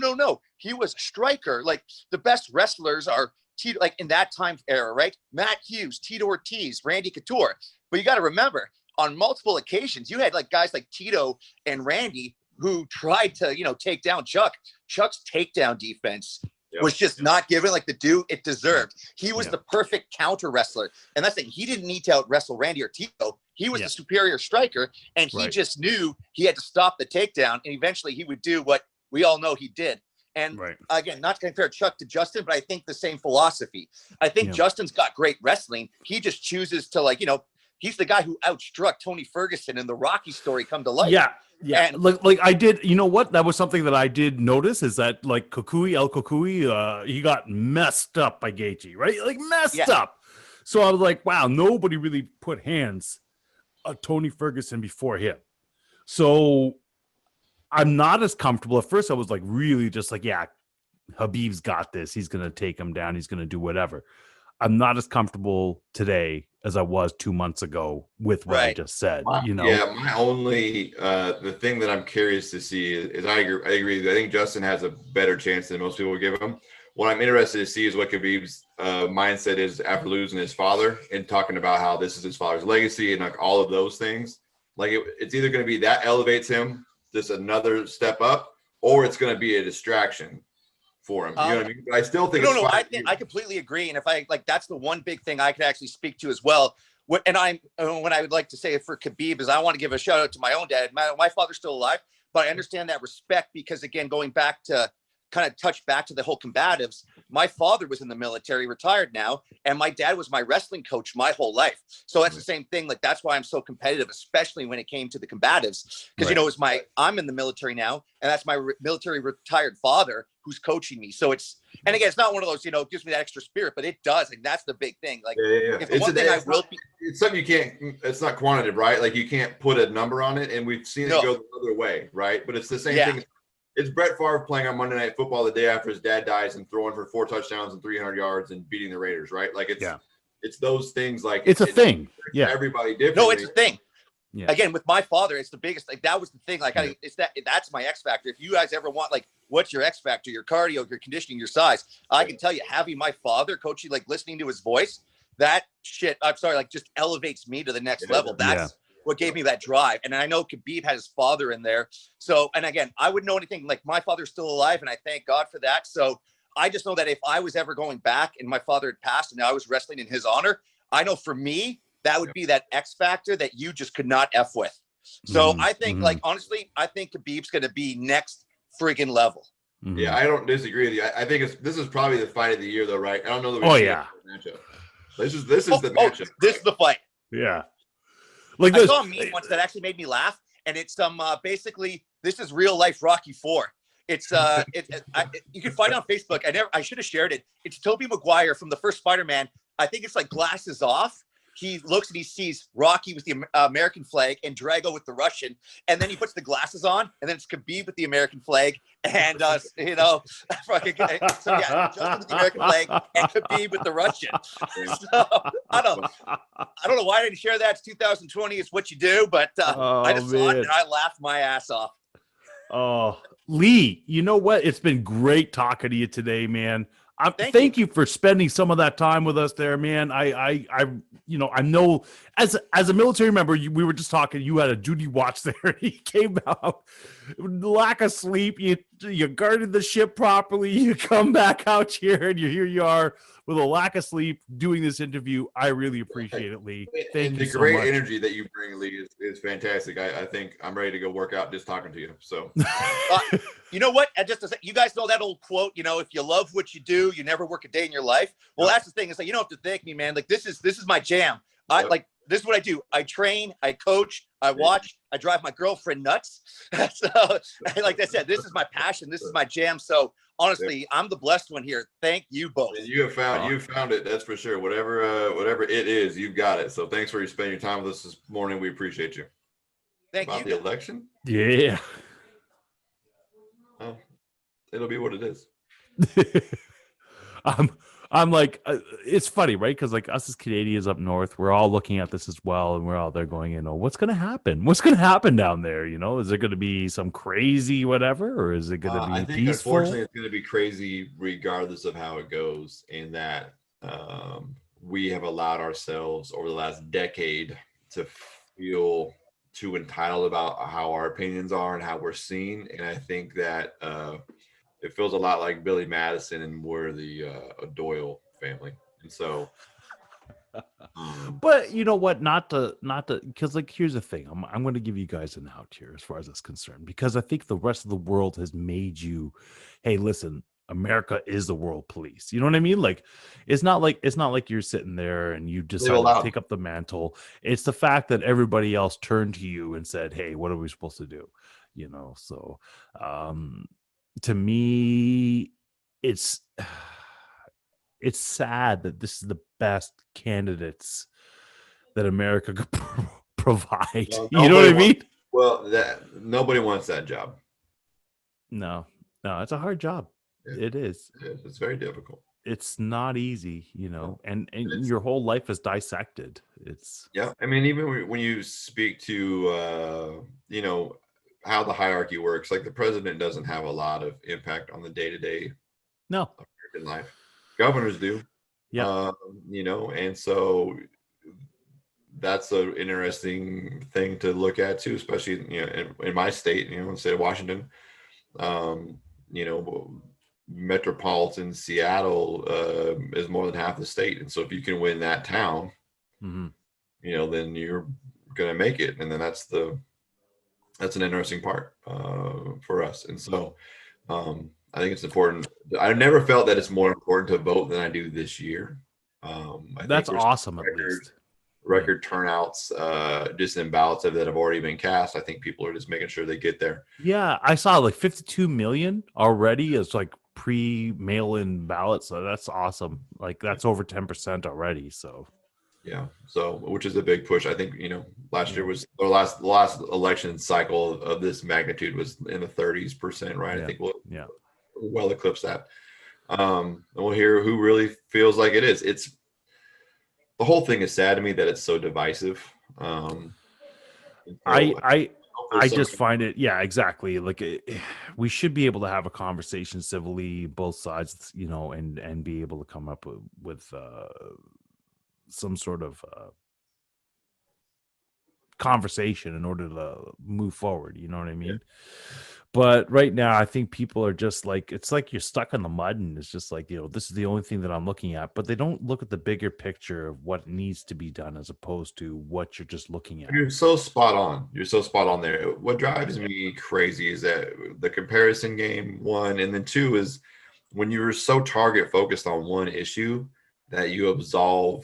He was a striker. Like the best wrestlers are like in that time era, right? Matt Hughes, Tito Ortiz, Randy Couture. But you got to remember, on multiple occasions, you had like guys like Tito and Randy who tried to, take down Chuck. Chuck's takedown defense was just not given like the due it deserved. He was the perfect counter wrestler. And that's the thing. He didn't need to out wrestle Randy or Tito. He was the superior striker. And he just knew he had to stop the takedown. And eventually he would do what we all know he did. And again, not to compare Chuck to Justin, but I think the same philosophy. I think Justin's got great wrestling. He just chooses to he's the guy who outstruck Tony Ferguson in the Rocky story come to life. Yeah. And like I did, you know what? That was something that I did notice is that like El Kukui, he got messed up by Gaethje, right? Like messed up. So I was like, wow, nobody really put hands on Tony Ferguson before him. So I'm not as comfortable. At first I was like really just like, yeah, Khabib's got this. He's going to take him down. He's going to do whatever. I'm not as comfortable today as I was 2 months ago with what I just said. Yeah, my only the thing that I'm curious to see is I agree. I think Justin has a better chance than most people would give him. What I'm interested to see is what Khabib's mindset is after losing his father and talking about how this is his father's legacy and like all of those things. Like it's either going to be that elevates him just another step up, or it's going to be a distraction for him. You know what I mean? But I still think I completely agree. And if I like, that's the one big thing I could actually speak to as well. When I would like to say it for Khabib is I want to give a shout out to my own dad. My father's still alive, but I understand that respect because again, going back to kind of touch back to the whole combatives. My father was in the military, retired now, and my dad was my wrestling coach my whole life. So that's the same thing. Like that's why I'm so competitive, especially when it came to the combatives, because I'm in the military now, and that's my military retired father who's coaching me. So it's again, it's not one of those it gives me that extra spirit, but it does, and that's the big thing. Like it's something you can't. It's not quantitative, right? Like you can't put a number on it, and we've seen it go the other way, right? But it's the same thing. It's Brett Favre playing on Monday Night Football the day after his dad dies and throwing for 4 touchdowns and 300 yards and beating the Raiders, right? Like it's those things. Like it's a thing. Yeah, everybody different. No, it's a thing. again, with my father, it's the biggest, like, that was the thing. Like, that's my X factor. If you guys ever want, like, what's your X factor, your cardio, your conditioning, your size, I can tell you, having my father coaching, like listening to his voice, that shit, I'm sorry, like, just elevates me to the next level. That's what gave me that drive. And I know Khabib had his father in there. So, and again, I wouldn't know anything, like, my father's still alive, and I thank God for that. So I just know that if I was ever going back and my father had passed and I was wrestling in his honor, I know for me, that would be that X factor that you just could not F with. So I think, like, honestly, I think Khabib's going to be next friggin' level. Yeah, I don't disagree with you. I think this is probably the fight of the year, though, right? I don't know that Oh, yeah. matchup. This is the matchup. This is the fight. Yeah. Like I saw a meme once that actually made me laugh, and it's basically, this is real life Rocky 4. It's you can find it on Facebook. I should have shared it. It's Tobey Maguire from the first Spider-Man. I think it's like glasses off. He looks and he sees Rocky with the American flag and Drago with the Russian, and then he puts the glasses on, and then it's Khabib with the American flag, and you know, fucking, so yeah, Justin with the American flag and Khabib with the Russian. So I don't know why I didn't share that. It's 2020. It's what you do, but I just saw it and I laughed my ass off. Oh, Lee, you know what? It's been great talking to you today, man. Thank you for spending some of that time with us there, man. I know as a military member, we were just talking, you had a duty watch there. He came out, lack of sleep. You guarded the ship properly. You come back out here and here you are with a lack of sleep doing this interview. I really appreciate it, Lee. Thank you so much. The great energy that you bring, Lee, is fantastic. I think I'm ready to go work out just talking to you. So, you know what? You guys know that old quote, you know, if you love what you do, you never work a day in your life. Well, that's the thing. It's like, you don't have to thank me, man. Like, this is my jam. This is what I do. I train, I coach, I watch, I drive my girlfriend nuts. So, like I said, this is my passion. This is my jam. So honestly, I'm the blessed one here. Thank you both. And you found it. That's for sure. Whatever it is, you've got it. So thanks for spending your time with us this morning. We appreciate you. Thank you. About the election? Yeah. Well, it'll be what it is. I'm like, it's funny, right? Because like us as Canadians up north, we're all looking at this as well, and we're all there going, you know, what's going to happen? What's going to happen down there? You know, is it going to be some crazy whatever, or is it going to be I think peaceful? Unfortunately, it's going to be crazy regardless of how it goes. In that we have allowed ourselves over the last decade to feel too entitled about how our opinions are and how we're seen, and I think that it feels a lot like Billy Madison and we're the Doyle family. And so, but you know what, not to, because like, here's the thing. I'm going to give you guys an out here as far as that's concerned, because I think the rest of the world has made you, hey, listen, America is the world police. You know what I mean? Like, it's not like you're sitting there and you decide to take up the mantle. It's the fact that everybody else turned to you and said, hey, what are we supposed to do? You know? So, to me, it's sad that this is the best candidates that America could provide. Well, you know what I mean? Nobody wants that job. No, it's a hard job. It is. It's very difficult. It's not easy, you know, and your whole life is dissected. I mean, even when you speak to, you know, how the hierarchy works, like the president doesn't have a lot of impact on the day-to-day American life. Governors do. You know, and so that's an interesting thing to look at too, especially, you know, in my state, you know, in the state of Washington. You know, metropolitan Seattle is more than half the state, and so if you can win that town, you know, then you're gonna make it, and then that's an interesting part for us. And so I think it's important. I've never felt that it's more important to vote than I do this year. That's awesome. At least record turnouts just in ballots that have already been cast. I think people are just making sure they get there. Yeah, I saw like 52 million already as like pre-mail-in ballots. So that's awesome. Like that's over 10% already. So yeah, so which is a big push. I think, you know, last year was the last election cycle of this magnitude was in the 30%, right? Yeah. I think we'll well eclipse that. And we'll hear who really feels like it is. It's the whole thing is sad to me that it's so divisive. You And so I hopefully just some- find it, yeah, exactly. Like we should be able to have a conversation civilly, both sides, you know, and be able to come up with some sort of conversation in order to move forward. You know what I mean? But right now, I think people are just like, it's like you're stuck in the mud, and it's just like, you know, this is the only thing that I'm looking at. But they don't look at the bigger picture of what needs to be done as opposed to what you're just looking at. You're so spot on. You're so spot on there. What drives me crazy is that the comparison game, one, and then two is when you're so target focused on one issue that you absolve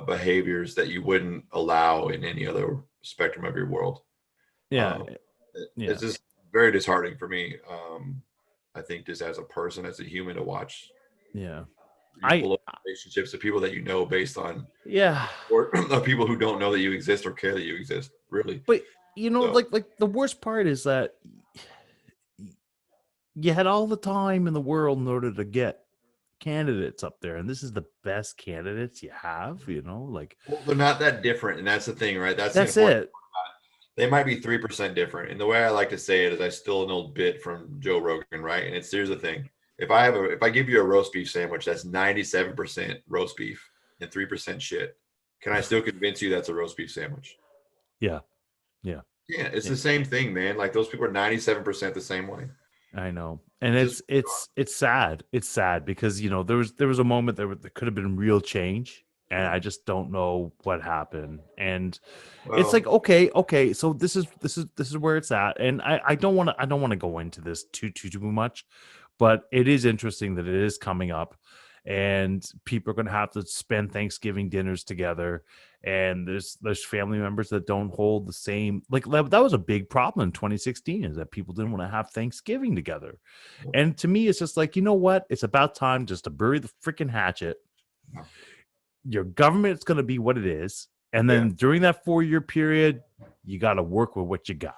behaviors that you wouldn't allow in any other spectrum of your world. Yeah. It's just very disheartening for me. I think just as a person, as a human, to watch. Yeah. Pull up relationships of people that you know based on or of people who don't know that you exist or care that you exist, really. But you know, like the worst part is that you had all the time in the world in order to get candidates up there, and this is the best candidates you have, you know, like, well, they're not that different, and that's the thing, right? That's it. They might be 3% different, and the way I like to say it is I steal an old bit from Joe Rogan, right? And here's the thing: if I give you a roast beef sandwich that's 97% roast beef and 3% shit, can I still convince you that's a roast beef sandwich? Yeah, it's the same thing, man. Like those people are 97% the same way. I know, and it's sad. It's sad because, you know, there was a moment there could have been real change, and I just don't know what happened. And it's like, okay, so this is where it's at, and I don't want to go into this too much, but it is interesting that it is coming up, and people are going to have to spend Thanksgiving dinners together, and there's family members that don't hold the same, like that was a big problem in 2016, is that people didn't want to have Thanksgiving together. And to me, it's just like, you know what, it's about time just to bury the freaking hatchet. Your government's going to be what it is, and then during that 4-year period, you got to work with what you got.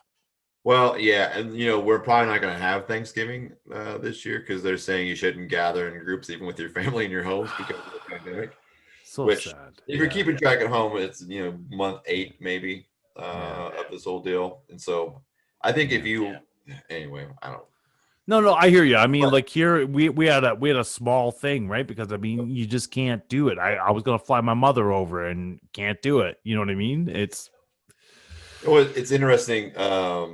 Well, yeah, and you know, we're probably not going to have Thanksgiving this year because they're saying you shouldn't gather in groups even with your family in your homes because of the pandemic. So Which, sad. if you're keeping track at home, it's, you know, month 8 maybe of this whole deal, and so I think if you anyway, I don't. No, I hear you. I mean, like here we had a small thing, right? Because I mean, you just can't do it. I was gonna fly my mother over and can't do it. You know what I mean? It's interesting. I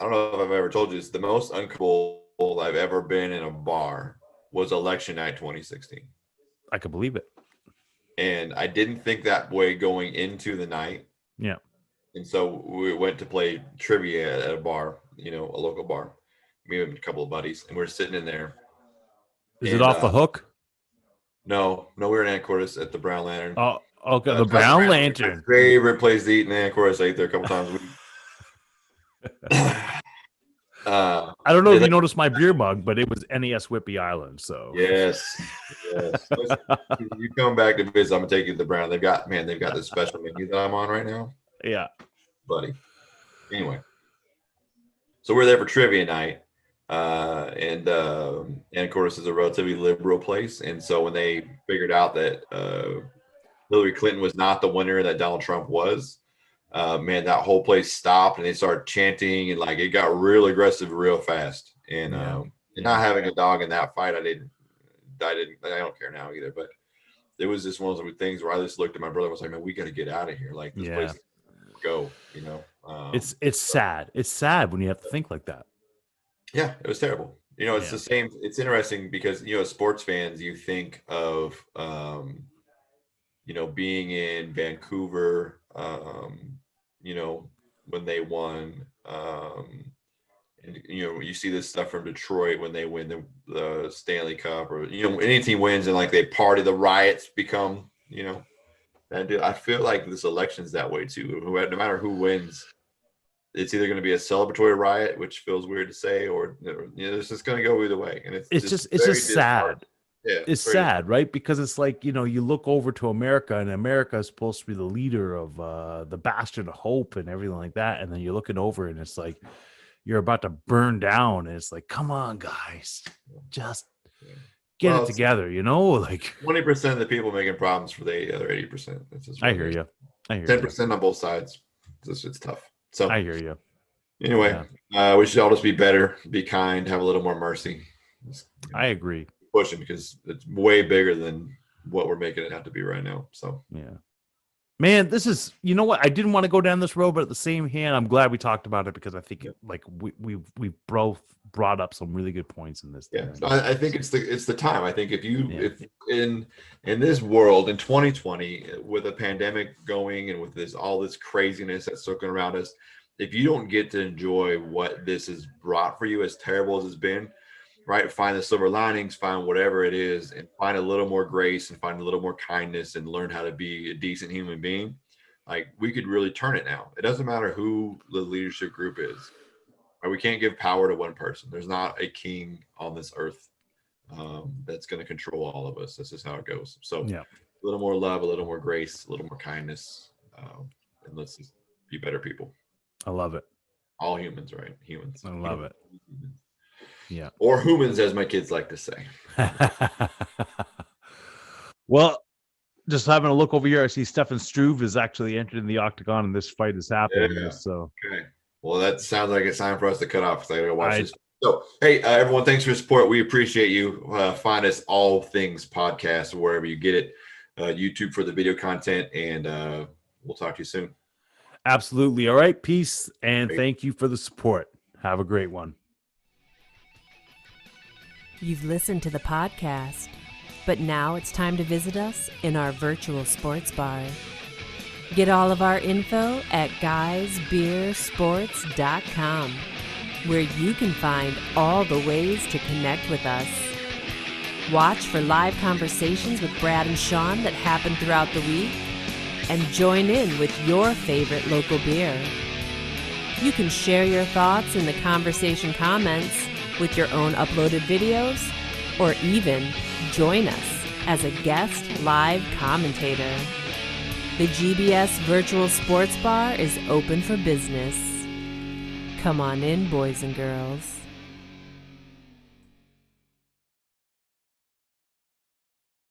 don't know if I've ever told you this. The most uncomfortable I've ever been in a bar was election night 2016. I could believe it. And I didn't think that way going into the night. Yeah. And so we went to play trivia at a bar, you know, a local bar. Me and a couple of buddies, and we're sitting in there. Is it off the hook? No, we were in Anacortes at the Brown Lantern. Oh, okay, the Brown Lantern. My favorite place to eat in Anacortes. I eat there a couple times a week. I don't know if you noticed my beer mug, but it was NES Whippy Island. So yes. Listen, you come back to visit, I'm gonna take you to the Brown. They've got this special menu that I'm on right now. Yeah, buddy. Anyway, so we're there for trivia night. And Anacortes is a relatively liberal place, and so when they figured out that Hillary Clinton was not the winner that Donald Trump was, man, that whole place stopped and they started chanting, and like it got real aggressive real fast. And not having a dog in that fight, I don't care now either. But it was just one of those things where I just looked at my brother and was like, man, we got to get out of here. Like this place, go. You know, it's sad. It's sad when you have to think like that. Yeah, it was terrible. You know, it's the same. It's interesting because, you know, as sports fans, you think of, you know, being in Vancouver, you know, when they won, and, you know, you see this stuff from Detroit when they win the Stanley Cup, or, you know, any team wins and like they party, the riots become, you know, and I feel like this election's that way too. No matter who wins, it's either going to be a celebratory riot, which feels weird to say, or, you know, it's just going to go either way. And it's just sad. Yeah, it's sad, right? Because it's like, you know, you look over to America, and America is supposed to be the leader of the bastion of hope and everything like that. And then you're looking over and it's like, you're about to burn down. And it's like, come on, guys, just get it together, you know, like 20% of the people making problems for the other 80%. That's just I hear you. 10% on both sides. It's tough. So I hear you. anyway, we should all just be better, be kind, have a little more mercy. Just I agree. pushing because it's way bigger than what we're making it have to be right now. So Yeah. Man, this is, you know what? I didn't want to go down this road, but at the same hand, I'm glad we talked about it because I think we've both brought up some really good points in this. yeah, I think it's the time. I think if in this world in 2020 with a pandemic going and with all this craziness that's looking around us, if you don't get to enjoy what this has brought for you, as terrible as it's been, right? Find the silver linings, find whatever it is, and find a little more grace and find a little more kindness and learn how to be a decent human being. Like, we could really turn it now. It doesn't matter who the leadership group is. Right? We can't give power to one person. There's not a king on this earth that's going to control all of us. This is how it goes. So a little more love, a little more grace, a little more kindness, and let's just be better people. I love it. All humans, right? Humans. I love it. Yeah. Or humans, as my kids like to say. Well, just having a look over here, I see Stefan Struve is actually entered in the octagon and this fight is happening. Yeah. So Okay. Well, that sounds like it's time for us to cut off. So I gotta watch this. So, hey, everyone, thanks for your support. We appreciate you. Find us All Things Podcast wherever you get it. YouTube for the video content, and we'll talk to you soon. Absolutely. All right. Peace. And thank you for the support. Have a great one. You've listened to the podcast, but now it's time to visit us in our virtual sports bar. Get all of our info at guysbeersports.com, where you can find all the ways to connect with us. Watch for live conversations with Brad and Sean that happen throughout the week, and join in with your favorite local beer. You can share your thoughts in the conversation comments with your own uploaded videos, or even join us as a guest live commentator. The GBS Virtual Sports Bar is open for business. Come on in, boys and girls.